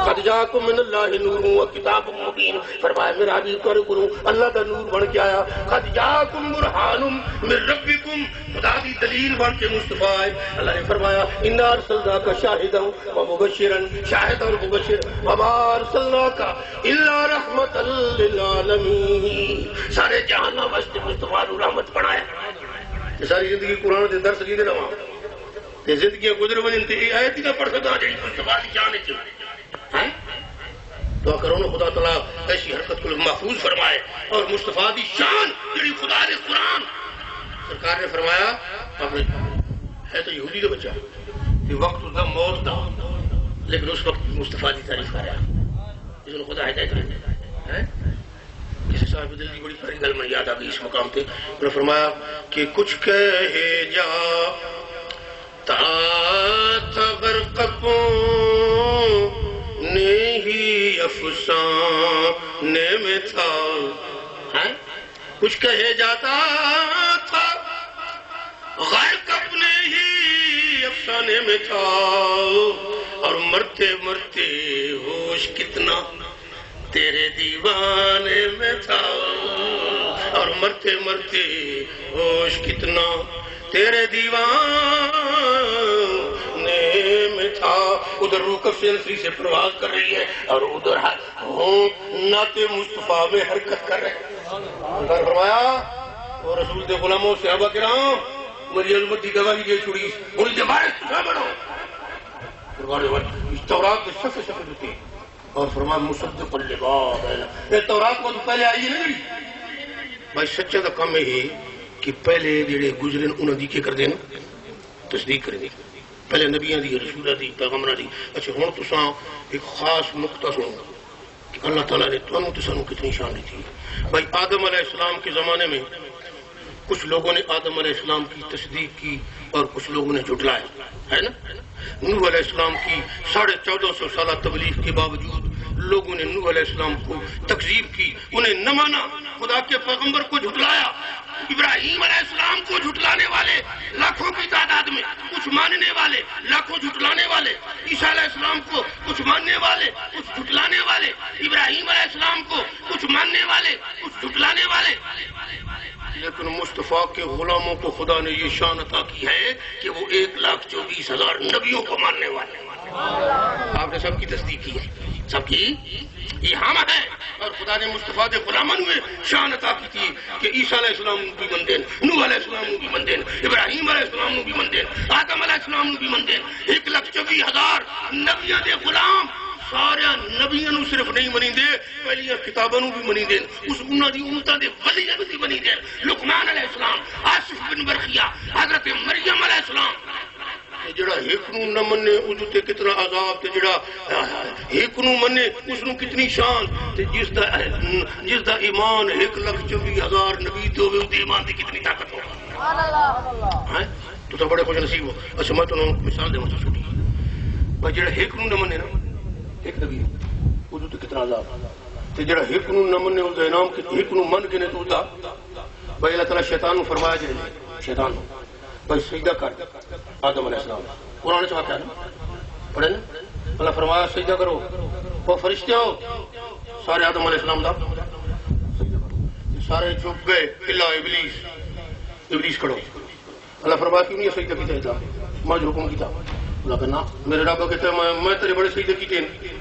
قد جاءکم من اللہ نور و کتاب مبین فرمایا میرا حبیب تو کروں اللہ دا نور بن کے آیا قد جاءکم برہان من ربکم خدا دی دلیل بن کے مصطفیٰ ہے اللہ نے فرمایا انا ارسلناک شاہدا و مبشرا شاہد اور مبشر وما ارسلناک الا رحمتا للعالمین سارے جہان واسطے مصطفیٰ نو رحمت بنایا ساری زندگی قرآن دے درس لیندے رہواں تے زندگیاں گزر ونجن تے اے آیت نہ پڑھ سکدا جڑی مصطفیٰ دی شان وچ ہے دعا کرو نا خدا تعالیٰ ایسی حرکت کو محفوظ فرمائے اور مصطفیٰ دی شان جڑی خدا دے قرآن سرکار نے فرمایا اپنے ہے تو یہودی کا بچہ یہ وقت دا موت دا لیکن اس وقت مصطفیٰ دی تعریف کر رہا جس نے خدا ہدایت رہتا ہے کسی صاحب دل کی بڑی پیاری گل میں یاد آ گئی اس مقام پہ انہوں نے فرمایا کہ کچھ کہے جا غرقوں نے ہی افسانے میں تھا کچھ کہے جاتا تھا غرق اپنے ہی افسانے میں تھا اور مرتے مرتے ہوش کتنا تیرے دیوانے میں تھا اور مرتے مرتے ہوش کتنا تیرے دیوانے میں تھا ادھر روح کفشنسری سے پرواز کر رہی ہے اور ادھر نعت مصطفیٰ میں حرکت کر رہے ہیں فرمایا اور رسول دے غلاموں صحابہ کرام میری عظمت دی گواہی دے چھوڑی انہیں جبارت کیا بنو اس تورات کے شفے شفے دیتے اور فرمایا مصدق لباب یہ تورات کو تو پہلے آئی نہیں بھائی سچا دا کام ہے کہ پہلے جڑے گزرے انہوں دی کیا کر دینا تصدیق کر دی پہلے نبیاں دی رسولہ دی پیغمبرہ دی اچھا ہوں تو ساں ایک خاص نقطہ سنوں کہ اللہ تعالیٰ نے تو تو سانوں کتنی شان دی تھی بھائی آدم علیہ السلام کے زمانے میں کچھ لوگوں نے آدم علیہ السلام کی تصدیق کی اور کچھ لوگوں نے جھٹلایا ہے نا نوح علیہ السلام کی 1450 سالہ تبلیغ کے باوجود لوگوں نے نوح علیہ السلام کو تکذیب کی انہیں نہ مانا خدا کے پیغمبر کو جھٹلایا ابراہیم علیہ السلام کو جھٹلانے والے لاکھوں کی تعداد میں کچھ ماننے والے لاکھوں جھٹلانے والے عیسیٰ علیہ السلام کو کچھ ماننے والے کچھ جھٹلانے والے ابراہیم علیہ السلام کو کچھ ماننے والے کچھ جھٹلانے والے لیکن مصطفیٰ کے غلاموں کو خدا نے یہ شان عطا کی ہے کہ وہ 1,24,000 نبیوں کو ماننے والے آپ نے سب کی تصدیق کی ہے سب کی یہ ہم ہے اور خدا نے مصطفیٰ دے غلاموں میں شان عطا کی تھی کہ عیسیٰ علیہ السلام بھی من دین نوح علیہ السلام بھی من دین ابراہیم علیہ السلام بھی من دین آدم علیہ السلام بھی من دین 1,24,000 نبیوں دے غلام سارے نبیوں نو صرف نہیں منی دے پہلی کتابوں نو بھی منی دین اس انہاں دی امتاں دے ولی بھی منی دین لقمان علیہ السلام آصف بن برخیہ حضرت مریم علیہ السلام جڑا ایک نو نہ منے اس تے کتنا عذاب تے جڑا ایک نو منے اس نو کتنی شان تے جس دا ایمان 1,24,000 نبی تے ہوے اس ایمان دی کتنی طاقت ہو سبحان اللہ تو بڑے خوش نصیب ہو اچھا میں تو مثال دے مسا چھوٹی بھائی جڑا ایک نو نہ منے نا ایک نبی اس تے کتنا عذاب تے جڑا ایک نو نہ منے اس دا انعام کہ ایک نو من کے نے تو دا بھائی اللہ تعالی شیطان نو فرمایا جائے شیطان نو بھائی سجدہ کر آدم علیہ السلام قرآن نے چاہا پڑھے نا اللہ فرمایا سجدہ کرو وہ فرشتے ہو سارے آدم علیہ السلام دا سارے جھک گئے الا ابلیس کھڑو اللہ فرمایا کیوں نہیں سجدہ کیتا تھا میں جو حکم کیتا اللہ کہنا میرے رب کہتے ہیں میں تیرے بڑے سجدے کیتے ہیں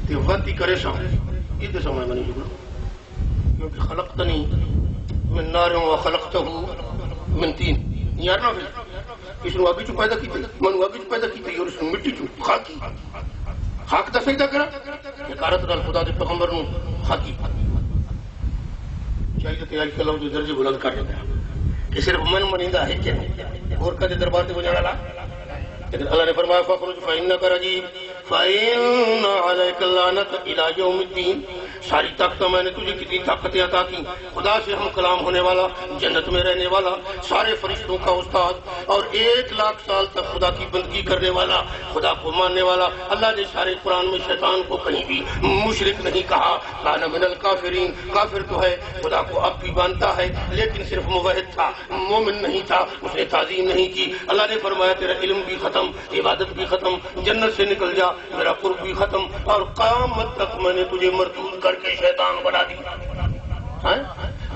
تے وقتی کرے سا یہ تے سمجھ میں نہیں جھکنا کیونکہ خلقتنی من نار و خلقتہ من تین یار نہ پھر اس نے آگے چو پیدا کیتے میں نے آگے چو پیدا کیتے اور اس نے مٹی چو خاکی خاک دا سجدہ کرا حکارت نال خدا دے پیغمبر نو خاکی چاہیے تیاری کر لو جو درجے بلند کر رہا کہ صرف من منیندہ ہے کہ نہیں اور کدے دربار تے بجانا لا لیکن اللہ نے فرمایا فخرج فإنک رجیم فإن علیک اللعنۃ الی یوم الدین ساری طاقت میں نے تجھے کتنی طاقتیں عطا کی خدا سے ہم کلام ہونے والا جنت میں رہنے والا سارے فرشتوں کا استاد اور 1,00,000 سال تک خدا کی بندگی کرنے والا خدا کو ماننے والا اللہ نے سارے قرآن میں شیطان کو کہیں بھی مشرک نہیں کہا کان من الکافرین کافر تو ہے خدا کو اب بھی مانتا ہے لیکن صرف موحد تھا مومن نہیں تھا اس نے تعظیم نہیں کی اللہ نے فرمایا تیرا علم بھی ختم عبادت بھی ختم جنت سے نکل جا میرا قرب بھی ختم اور قیامت تک میں نے تجھے مردود کر کے شیطان بنا دیا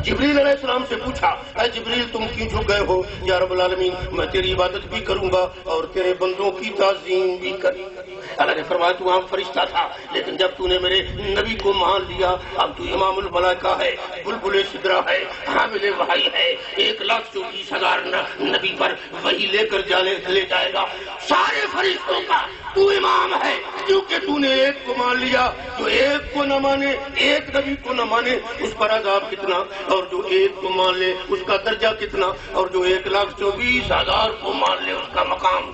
جبریل علیہ السلام سے پوچھا اے جبریل تم کیوں جھک گئے ہو یا رب العالمین میں تیری عبادت بھی کروں گا اور تیرے بندوں کی تعظیم بھی کروں گا اللہ نے فرمایا تو عام فرشتہ تھا لیکن جب تو نے میرے نبی کو مان لیا اب تو امام الملائکہ ہے بلبل سدرہ ہے حامل وحی ہے 1,34,000 نبی پر وہی لے کر لے جائے گا سارے فرشتوں کا تو امام ہے کیونکہ تو نے ایک کو مان لیا جو ایک کو نہ مانے ایک نبی کو نہ مانے اس پر عذاب کتنا اور جو ایک کو مان لے اس کا درجہ کتنا اور جو 1,24,000 کو مان لے اس کا مقام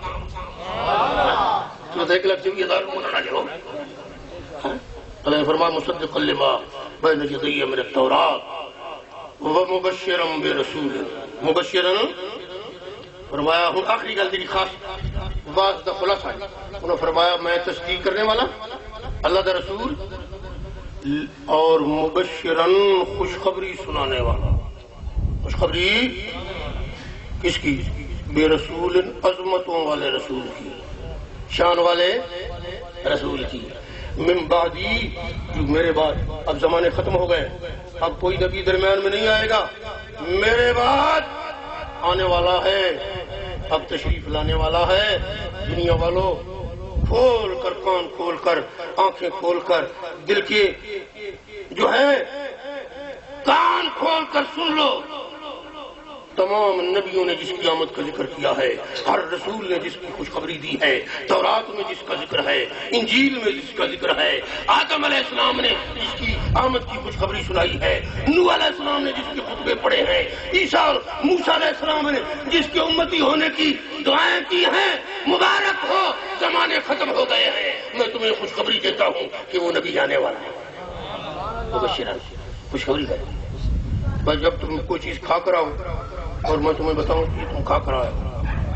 تو 1,24,000 کو نہ لے اللہ نے فرمایا مصدقا لما بین یدی من التوراۃ ومبشرا برسول مبشرا فرمایا ہوں آخری گل دی خاص واضح دا خلاصہ ہے انہوں نے فرمایا میں تصدیق کرنے والا اللہ دا رسول اور مبشرن خوشخبری سنانے والا خوشخبری کس کی بے رسول عظمتوں والے رسول کی شان والے رسول کی من بعدی جو میرے بعد اب زمانے ختم ہو گئے اب کوئی نبی درمیان میں نہیں آئے گا میرے بعد آنے والا ہے اب تشریف لانے والا ہے دنیا والوں کھول کر کان کھول کر آنکھیں کھول کر دل کے جو ہے کان کھول کر سن لو تمام نبیوں نے جس کی آمد کا ذکر کیا ہے ہر رسول نے جس کی خوشخبری دی ہے تورات میں جس کا ذکر ہے انجیل میں جس کا ذکر ہے آدم علیہ السلام نے جس کی آمد کی خوشخبری سنائی ہے نوح علیہ السلام نے جس کے خطبے پڑھے ہیں عیسیٰ اور موسیٰ علیہ السلام نے جس کے امتی ہونے کی دعائیں کی ہیں مبارک ہو زمانے ختم ہو گئے ہیں میں تمہیں خوشخبری دیتا ہوں کہ وہ نبی آنے والا ہے مبشرا خوشخبری ہے بس جب تم کوئی چیز کھا کر آؤ اور میں تمہیں بتاؤں کہ تم کھا کر آئے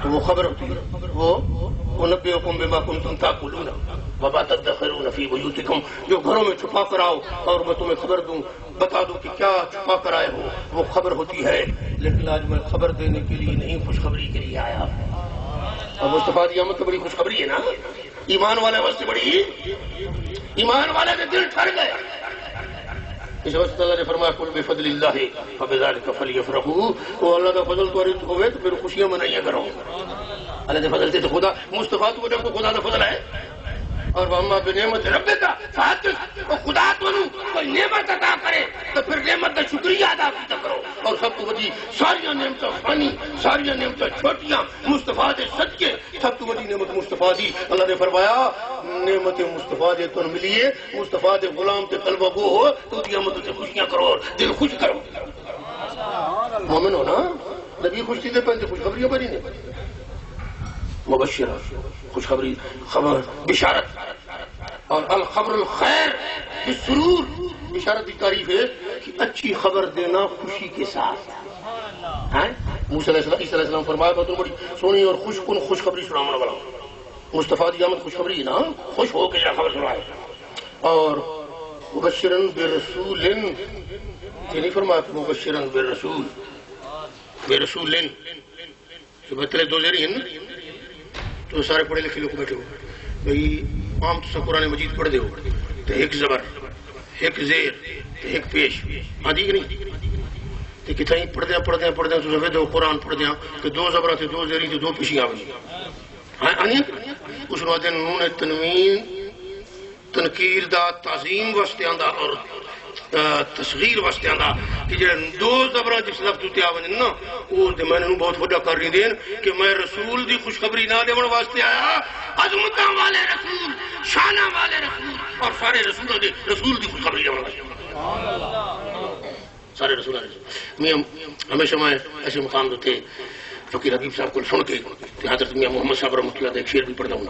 تو وہ خبر ہوتی ہے وہ نبئکم بما کنتم تاکلون وما تدخرون فی بیوتکم جو گھروں میں چھپا کر آؤ اور میں تمہیں خبر دوں بتا دوں کہ کیا چھپا کر آئے ہو وہ خبر ہوتی ہے لیکن آج میں خبر دینے کے لیے نہیں خوشخبری کے لیے آیا اور مصطفیٰ کی آمد تو بڑی خوشخبری ہے نا ایمان والے واسطے بڑی ایمان والے کے دل ٹھر گئے اس وقت اللہ نے فرمایا قل بفضل اللہ فبذلک فلیفرحوا وہ اللہ کا فضل تو ہوئے تو پھر خوشیاں منائیاں کرو اللہ نے فضل سے تو خدا مصطفیٰ تو جب کو خدا کا فضل ہے اور واما بنعمت ربک فحدث وہ خدا تو کوئی نعمت عطا کرے تو پھر نعمت کا شکریہ ادا کیتا کرو اور سب کو بڑی ساری نعمتیں فانی ساری نعمتیں چھوٹیاں مصطفیٰ دے صدقے سب تو بڑی نعمت مصطفیٰ دی اللہ نے فرمایا نعمت مصطفیٰ دے تو ملیے مصطفیٰ دے غلام تے قلب گو ہو تو دی نعمت سے خوشیاں کرو اور دل خوش کرو مومن ہو نا نبی خوش تھی دے پہنتے خوشخبریاں بڑی نے مبشر خوشخبری خبر بشارت اور الخبر الخیر بالسرور بشارت کی تعریف ہے کہ اچھی خبر دینا خوشی کے ساتھ موسیٰ علیہ السلام فرمایا میں تم بڑی سونی اور خوش کن خوشخبری سنانے والا ہوں مصطفیٰ کی آمد خوشخبری نا خوش ہو کے خبر سنائے اور مبشرن برسول یہ نہیں فرمایا مبشرن برسول برسول صبح تلے دو زیری ہیں نا تو سارے پڑھے لکھے لوگ بیٹھے ہو بھئی عام تو سب قرآن مجید پڑھ دے ہو تو ایک زبر ایک زیر تو ایک پیش آدھی کہ نہیں تو کتنا پڑھ دیا تو سفید دو قرآن پڑھ دیا کہ دو زبرہ تھے دو زیری تھے دو پیشی آگئی آنی اس وقت نون تنوین تنکیر دا تعظیم واسطے آندا اور تصغیر واسطے آندا کہ جڑے دو زبراں جس لفظ تے آون نا او تے میں نوں بہت بڑا کر دین کہ میں رسول دی خوشخبری نہ دیون واسطے آیا عظمتاں والے رسول شاناں والے رسول اور سارے رسولوں دے رسول دی خوشخبری دیون واسطے سبحان اللہ سارے رسول میں ہمیشہ میں ایسے مقام تے فقیر حبیب صاحب کو سن کے حضرت میاں محمد صاحب رحمۃ اللہ ایک شعر بھی پڑھتا ہوں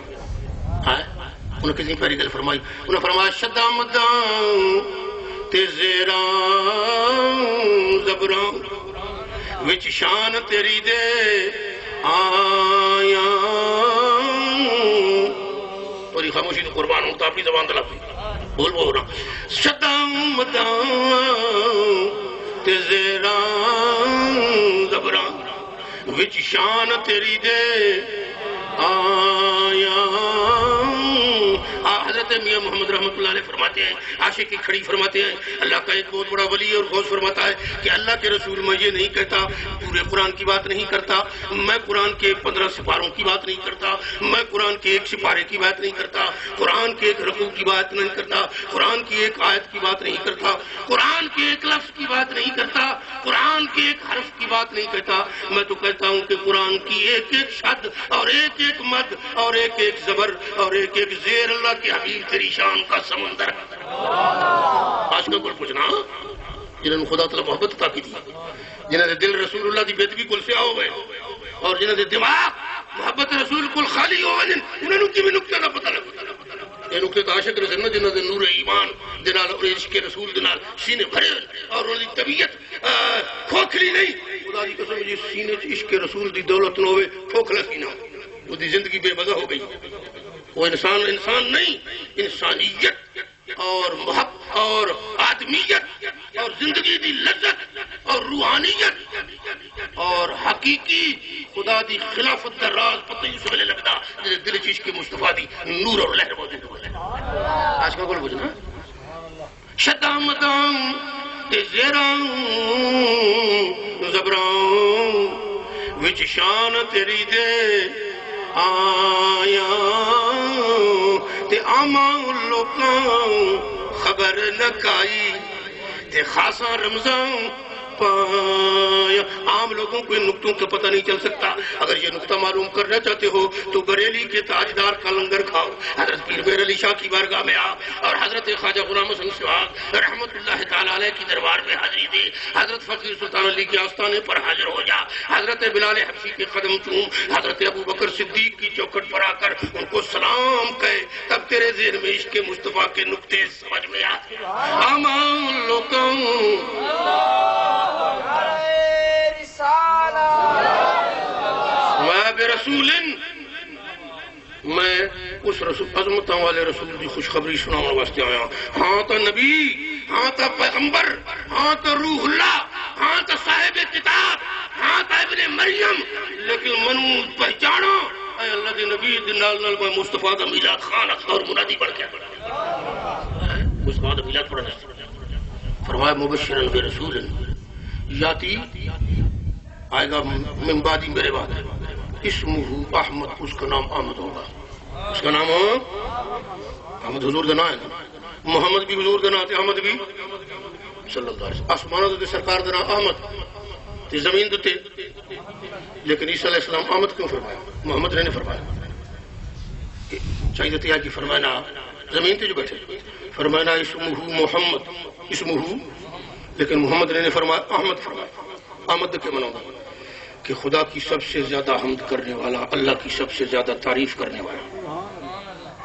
انہوں نے کتنی پیاری گل فرمائی انہوں نے فرمایا شدہ مداں تے زیراں زبراں وچ شان تیری دے آیاں توری خاموشی تو قربان ہوں تو اپنی زبان دلا بول بول رہا شدہ مداں تے زیراں زبراں وچ شان تیری دے آیاں حضرت میاں محمد رحمۃ اللہ علیہ فرماتے ہیں عاشق کی کھڑی فرماتے ہیں اللہ کا ایک بہت بڑا ولی اور غوث فرماتا ہے کہ اللہ کے رسول میں یہ نہیں کہتا پورے قرآن کی بات نہیں کرتا میں قرآن کے 15 سپاروں کی بات نہیں کرتا میں قرآن کے ایک سپارے کی بات نہیں کرتا قرآن کے ایک رکوع کی بات نہیں کرتا قرآن کی ایک آیت کی بات نہیں کرتا قرآن کے ایک لفظ کی بات نہیں کرتا قرآن کے ایک حرف کی بات نہیں کہتا میں تو کہتا ہوں کہ قرآن کی ایک ایک شد اور ایک ایک مد اور ایک ایک زبر اور ایک ایک زیر اللہ کے حبیب تیری شان کا سمندر آج کا کوئی پوچھنا جنہوں نے خدا تعالیٰ محبت عطا کی تھی جنہوں نے دل رسول اللہ کی بےدبی کل سے آؤ گئے اور جنہوں نے دماغ محبت رسول کل خالی ہو گئے انہوں نے کی بھی نکتہ نہ پتہ لگا یہ نکتے تو عاشق رسول نے جنہوں نے نور ایمان دنال اور عشق رسول دنال سینے بھرے اور انہوں نے طبیعت کھوکھلی نہیں خدا دی قسم جی سینے عشق رسول دی دولت نہ ہوئے کھوکھلا سینہ وہ دی زندگی بے مزہ ہو گئی وہ انسان نہیں انسانیت اور محبت اور آدمیت اور زندگی دی لذت اور روحانیت اور حقیقی خدا دی خلافت در راز پتہ یوسف علیہ لگتا دل چیز کے مصطفیٰ دی نور اور لہر موجود ہوئے آج کا گول بجنا شدہ مدام تے زیراں زبراں وچ شان تیری دے آیاں تے عاما لوکاں خبر نہ کائی تے خاصا رمضان پایا عام لوگوں کو ان نکتوں کا پتہ نہیں چل سکتا اگر یہ نکتہ معلوم کرنا چاہتے ہو تو بریلی کے تاجدار کا لنگر کھاؤ حضرت پیر مہر علی شاہ کی بارگاہ میں آ اور حضرت خواجہ غلام حسن سواگ رحمت اللہ تعالیٰ علیہ کی دربار میں حاضری دے حضرت فقیر سلطان علی کے آستانے پر حاضر ہو جا حضرت بلال حبشی کے قدم چوم حضرت ابو بکر صدیق کی چوکھٹ پر آ کر ان کو سلام کہے تب تیرے ذہن میں عشق مصطفیٰ کے نکتے سمجھ میں آتے امان لوکاں رسول میں اس رسول عظمتوں والے رسول کی خوشخبری سناؤں واسطے آیا ہاں تو نبی ہاں تو پیغمبر ہاں تو روح اللہ ہاں تو صاحب کتاب ہاں تو ابن مریم لیکن منو پہچانو اے اللہ دے نبی دنال نال میں مصطفیٰ دا میلاد خان اور منادی بڑھ گیا مصطفیٰ دا میلاد پڑھنا فرمایا مبشرن برسول یاتی آئے گا من بعدی میرے بعد اسمہ احمد اس کا نام احمد ہوگا اس کا نام احمد حضور دنا ہے محمد بھی حضور دنا تھے احمد بھی صلی اللہ علیہ وسلم آسمانہ دے سرکار دنا احمد تے زمین دے لیکن عیسیٰ علیہ السلام احمد کیوں فرمایا محمد نے فرمایا چاہیے تھا کہ فرمانا زمین تے جو بیٹھے فرمانا اسمہ محمد اسمہ لیکن محمد نے فرمایا احمد فرمایا احمد کے منوں گا کہ خدا کی سب سے زیادہ حمد کرنے والا اللہ کی سب سے زیادہ تعریف کرنے والا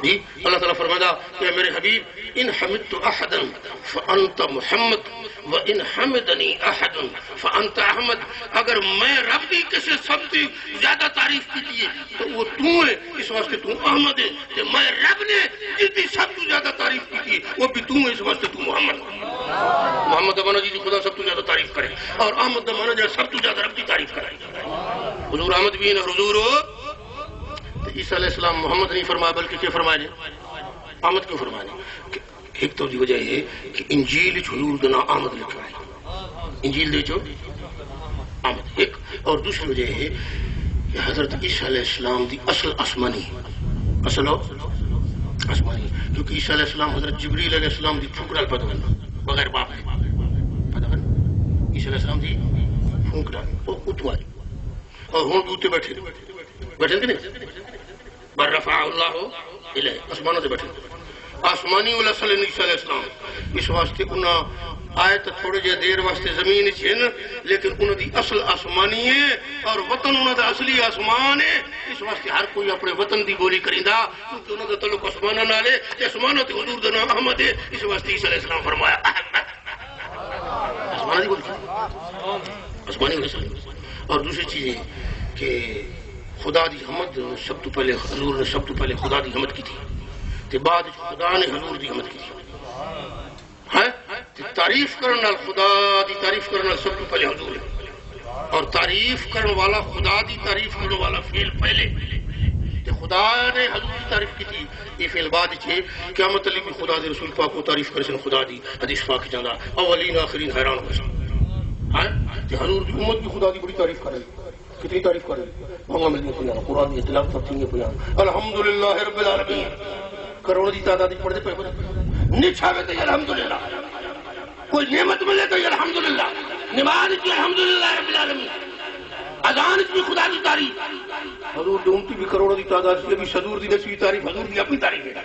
جی اللہ تعالیٰ فرمایا کہ میرے حبیب ان حمدت احدا فانت محمد و ان حمدنی احد فانت احمد اگر میں رب دی کسی سب سے زیادہ تعریف کی تو وہ تو ہے اس واسطے تو احمد ہے کہ میں رب نے جتنی سب سے زیادہ تعریف کی وہ بھی تو ہے اس واسطے تو محمد محمد امانہ جی خدا سب تو زیادہ تعریف کرے اور احمد امانہ جی سب تو زیادہ رب کی تعریف کرے حضور احمد بھی اور حضور عیسیٰ علیہ السلام محمد نہیں فرمایا بلکہ کیا فرمائے احمد کیوں فرمائے ایک تو وجہ ہے کہ انجیل حضور کا نام احمد لکھا ہے انجیل دے چو احمد ایک اور دوسری وجہ ہے کہ حضرت عیسیٰ علیہ السلام دی اصل آسمانی اصل آسمانی کیونکہ عیسیٰ علیہ السلام حضرت جبریل علیہ السلام دی پھونکڑال پیدا کرنا بغیر باپ ہے پیدا کرنا عیسیٰ علیہ السلام دی پھونکڑال وہ اتواری اور ہوں بھی اتنے بیٹھے کہ نہیں بر رفع اللہ الیہ آسمانوں سے بیٹھے آسمانی والاصل عیسیٰ علیہ السلام اس واسطے انہاں آئے تو تھوڑے جے دیر واسطے زمین چھن لیکن انہوں دی اصل آسمانی ہے اور وطن انہوں دا اصلی آسمان ہے اس واسطے ہر کوئی اپنے وطن دی بولی کریندا کیونکہ انہوں دا تعلق آسمانہ نالے تے آسمانہ تے حضور دا نام احمد ہے اس واسطے عیسیٰ علیہ السلام فرمایا آسمانہ دی بولی آسمانی والاصل اور دوسری چیز ہے کہ خدا دی حمد سب تو پہلے حضور نے سب تو پہلے خدا دی حمد کی تھی تے بعد خدا نے حضور دی حمد کی تھی تعریف کرنے والا خدا دی تعریف کرنے والا سب تو پہلے حضور ہے اور تعریف کرنے والا خدا دی تعریف کرنے والا فعل پہلے تے خدا نے حضور کی تعریف کی تھی یہ فعل بعد چھے قیامت علی بھی خدا دے رسول پاک کو تعریف کرے سن خدا دی حدیث پاک جاندہ اولین آخرین حیران ہو سن تے حضور دی امت بھی خدا دی بڑی تعریف کرے کتنی تعریف کرے محمد ملنی پڑھنا قرآن دی اطلاق تب تھی پڑھنا الحمدللہ رب العالمین کروڑ دی تعدادی پڑھتے پڑھتے نچھاوے تو الحمدللہ کوئی نعمت ملے تو الحمدللہ نماز کی الحمدللہ رب العالمین اذان کی خدا کی تعریف حضور دی امتی بھی کروڑوں دی تعداد سے بھی صدور دی نسوی تعریف حضور دی اپنی تعریف ہے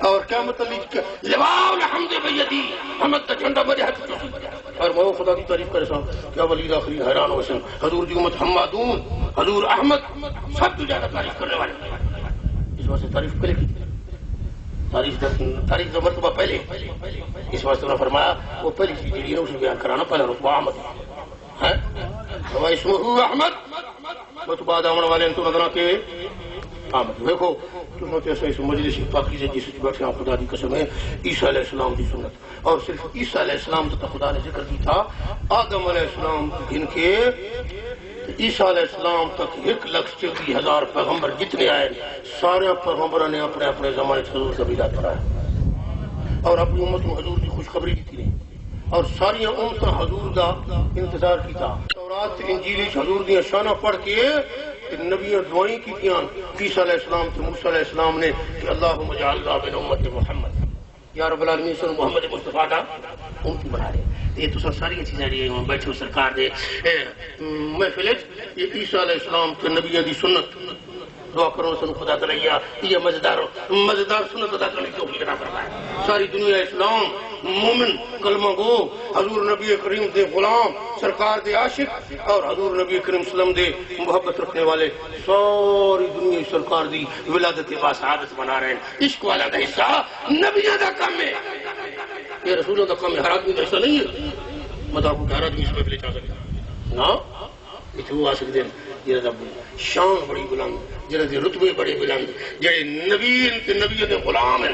اور قیامت علی لواء الحمد بیدی حمد تا جھنڈا میرے ہاتھ میں اور وہ خدا کی تعریف کرے سا کیا ولی آخری حیران ہو سن حضور دی امت حمادون حضور احمد سب تو زیادہ تعریف کرنے والے اس واسطے تعریف کرے کی تاریخ کا مرتبہ پہلے اس واسطے انہوں نے فرمایا وہ پہلی چیز جڑی ہے اسے بیان کرانا پہلا رتبہ احمد ہے اسمہ احمد رتبہ دامن والے تو نظر کے احمد دیکھو تم نے ایسے اس مجلس پاکی سے جس بیٹھے ہیں خدا دی قسم ہے عیسیٰ علیہ السلام دی سنت اور صرف عیسیٰ علیہ السلام تو خدا نے ذکر کی تھا آدم علیہ السلام ان کے عیسیٰ علیہ السلام تک 1,40,000 پیغمبر جتنے آئے سارے پیغمبروں نے اپنے اپنے زمانے سے حضور کا میلاد کرایا اور اپنی امت کو حضور کی خوشخبری دی تھی اور ساری امت حضور کا انتظار کی تھا تورات انجیل حضور دی شانہ پڑھ کے نبی دعائیں کی تھیں عیسیٰ علیہ السلام سے موسیٰ علیہ السلام نے کہ اللہم اجعلنا من امت محمد یا رب العالمین سن محمد مصطفیٰ کا امتی بنا رہے یہ تو ساری چیزیں رہی ہیں بیٹھے سرکار دے محفل یہ عیسیٰ علیہ السلام کے نبی دی سنت دعا کرو سن خدا تعالیٰ یہ مزیدار سنت ادا کرنے کی توفیق عطا فرمائے ساری دنیا اسلام مومن کلمہ گو حضور نبی کریم دے غلام سرکار دے عاشق اور حضور نبی کریم وسلم دے محبت رکھنے والے ساری دنیا سرکار دی ولادت باسعادت بنا رہے ہیں عشق والا دا حصہ نبیوں دا کام ہے یہ رسولوں کا کام ہے ہر آدمی کا حصہ نہیں ہے مطلب کہ ہر آدمی اس میں لے جا سکتا نا اتنے وہ آ سکتے ہیں جہاں شان بڑی بلند جہاں رتبے بڑے بلند جہاں نبی دے غلام ہیں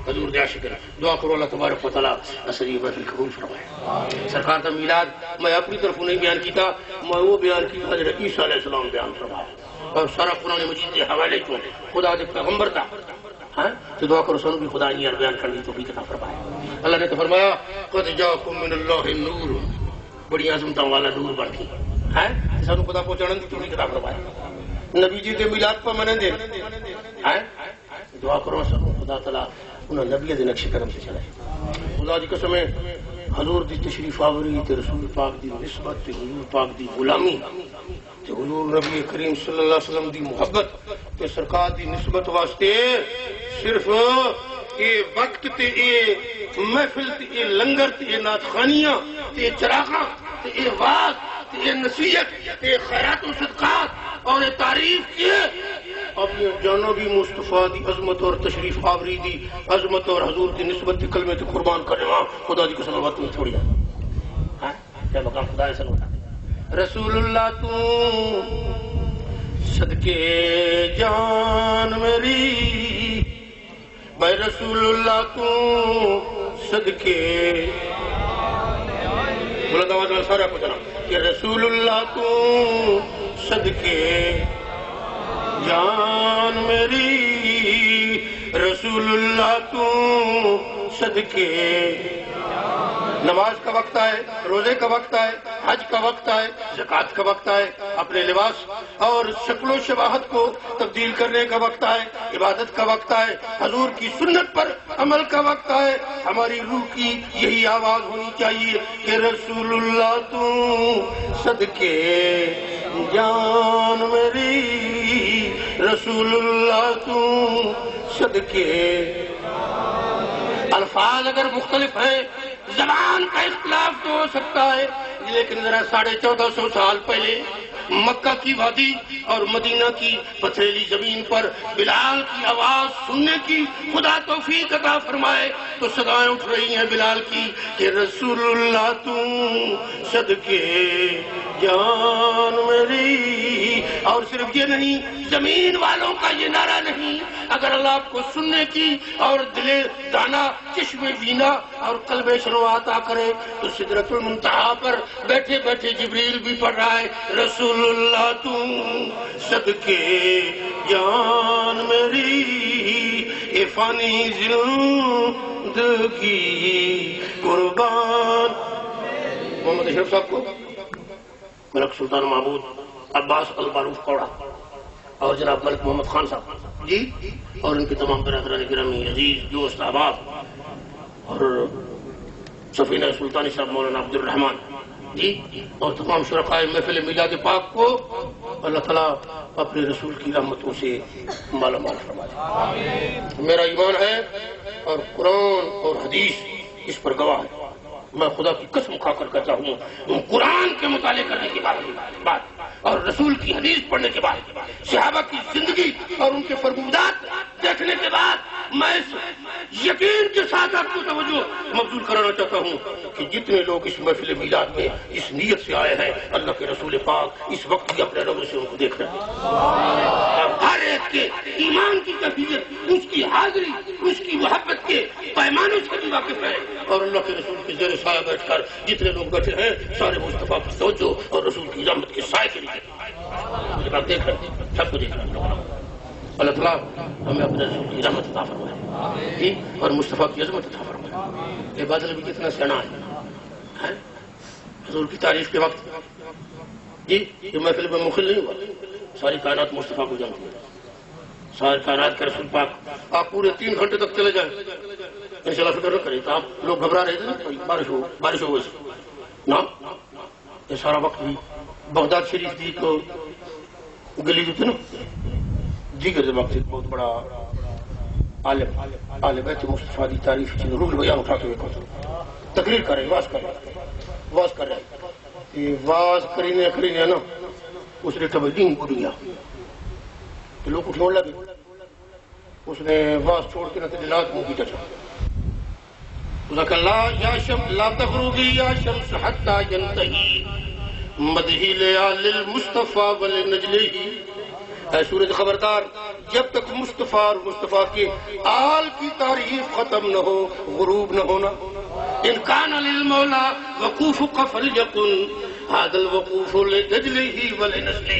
حضور دے عاشق دعا کرو اللہ تبارک و تعالیٰ اصلی محفل قبول فرمائے سرکار کا میلاد میں اپنی طرف نہیں بیان کیتا میں وہ بیان کیتا جڑا عیسیٰ علیہ السلام بیان فرمائے اور سارا قرآن مجید کے حوالے کو خدا دے پیغمبر تھا تو دعا کرو سنو بھی خدا نہیں بیان کرنے تو بھی کتا فرمائے اللہ نے تو فرمایا قد جاکم من اللہ النور بڑی عظمتوں والا نور بن کی ہے سانو خدا پہنچانا دی تو بھی کتا فرمائے نبی جی دے میلاد پر منن دے دعا کرو سنو خدا تعالیٰ انہوں نبی دے نقش قدم سے چلائے خدا دی قسم ہے حضور دی تشریف آوری تے رسول پاک دی نسبت تے حضور پاک دی غلامی تے حضور نبی کریم صلی اللہ علیہ وسلم دی محبت تے سرکار دی نسبت واسطے صرف اے وقت تے اے محفل تے اے لنگر تے اے نعتخانیاں تے اے چراغاں تے اے واز تے اے نصیحت تے اے خیرات و صدقات اور اے تعریف کیے اپنی جانبی مصطفیٰ دی عظمت اور تشریف آوری دی عظمت اور حضور دی نسبت دی کلمے تے قربان کرنے واں خدا دی قسم بات میں چھوڑیا کیا مقام خدا ایسا ہوتا رسول اللہ تو صدقے جان میری میں رسول اللہ تو صدقے بلند آواز میں سارا کو جناب کہ رسول اللہ تو صدقے جان میری، رسول اللہ تو صدقے۔ نماز کا وقت آئے، روزے کا وقت آئے، حج کا وقت آئے، زکوٰۃ کا وقت آئے، اپنے لباس اور شکل و شباہت کو تبدیل کرنے کا وقت آئے، عبادت کا وقت آئے، حضور کی سنت پر عمل کا وقت آئے، ہماری روح کی یہی آواز ہونی چاہیے کہ رسول اللہ تو صدقے جان میری، رسول اللہ تو صدقے۔ الفاظ اگر مختلف ہیں، زبان کا اختلاف تو ہو سکتا ہے، لیکن ذرا 1450 سال پہلے مکہ کی وادی اور مدینہ کی پتھریلی زمین پر بلال کی آواز سننے کی خدا توفیق عطا فرمائے تو صدائیں اٹھ رہی ہیں بلال کی کہ رسول اللہ تو صدقے جان میری۔ اور صرف یہ نہیں، زمین والوں کا یہ نعرہ نہیں، اگر اللہ آپ کو سننے کی اور دل دانا، چشم بینا اور قلب شنوا عطا کرے تو سدرۃ المنتہا پر بیٹھے بیٹھے جبریل بھی پڑھ رہا ہے رسول اللہ تو صدقے جان میری، اے فانی زندگی قربان۔ محمد اشرف صاحب کو ملک سلطان محمود عباس المعروف کوڑا اور جناب ملک محمد خان صاحب جی اور ان کے تمام برادران گرامی، عزیز دوست احباب، اور سفینہ سلطانی صاحب مولانا عبد الرحمان جی اور تمام شرکائے محفل میلاد پاک کو اللہ تعالیٰ اپنے رسول کی رحمتوں سے مالا مال فرما دے۔ میرا ایمان ہے اور قرآن اور حدیث اس پر گواہ ہے۔ میں خدا کی قسم کھا کر کہتا ہوں، قرآن کے مطالعے کرنے کے بعد اور رسول کی حدیث پڑھنے کے بعد، صحابہ کی زندگی اور ان کے فرمودات دیکھنے کے بعد میں اس یقین کے ساتھ آپ کو توجہ مبذول کرانا چاہتا ہوں کہ جتنے لوگ اس محفل میلاد میں اس نیت سے آئے ہیں، اللہ کے رسول پاک اس وقت بھی اپنے نظر سے ان کو دیکھ رہے ہیں۔ ہر ایک کے ایمان کی کیفیت، اس کی حاضری، اس کی محبت کے پیمانوں سے بھی واقف ہے، اور اللہ کے رسول کے زیر سایہ بیٹھ کر جتنے لوگ بیٹھے ہیں سارے مصطفیٰ کی توجہ اور رسول کی رحمت کے سائے کے لیے دیکھ رہے ہیں، سب کو دیکھ رہے ہیں۔ اللہ تعالیٰ ہمیں اپنے رسول کی رحمت عطا فرمائے اور مصطفیٰ کی عظمت عطا فرمائے۔ یہ بادل بھی کتنا سیاح ہے حضور کی تعریف کے وقت جی، یہ محفل میں مخل نہیں ہوا، ساری کائنات مصطفیٰ کو جانتی ہے، ساری کائنات کے رسول پاک۔ آپ پورے 3 گھنٹے تک چلے جائیں انشاءاللہ فکر نہ کریں تو آپ لوگ گھبرا رہے تھے نا، بارش ہو گئی نا، یہ سارا وقت بھی بغداد شریف دی تو گلی جو تھی نا، دیگر وقت ایک بہت بڑا عالم بیت مصطفیٰ دی تعریف چیز روح بیان اٹھا کے تقریر کر رہے، واز کر رہے، یہ واز کرینے نا اس نے تبدیل دنیا تو لوگ اٹھنے لگے، اس نے واز چھوڑ کے نہ دلات منہ کی چچا لا تغربی یا شمس حتی ینتہی مدہی لیال المصطفیٰ ولنجلہی۔ اے سورج خبردار، جب تک مصطفیٰ اور مصطفیٰ کے آل کی تعریف ختم نہ ہو غروب نہ ہونا۔ ان کان للمولا وقوف فلیکن هذا الوقوف لنجلہ ولنسلہ۔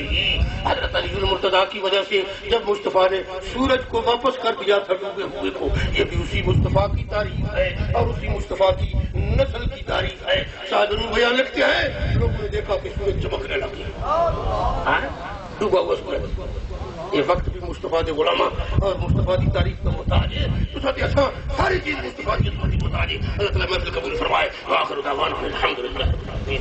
حضرت علی المرتضیٰ کی وجہ سے جب مصطفیٰ نے سورج کو واپس کر دیا تھا ڈوبے ہوئے کو، یہ بھی اسی مصطفیٰ کی تعریف ہے اور اسی مصطفیٰ کی نسل کی تعریف ہے۔ شاید بیان لکھتے ہیں لوگوں نے دیکھا کہ سورج چمکنے لگا، ڈوبا ہوا سورج۔ یہ وقت بھی مصطفیٰ کے غلامہ اور مصطفیٰ کی تعریف کا محتاج ہے، تو ساتھ اچھا ساری چیز مصطفیٰ کی محتاج ہے۔ اللہ تعالیٰ محفل قبول فرمائے۔ وآخر دعوانا الحمدللہ رب العالمین۔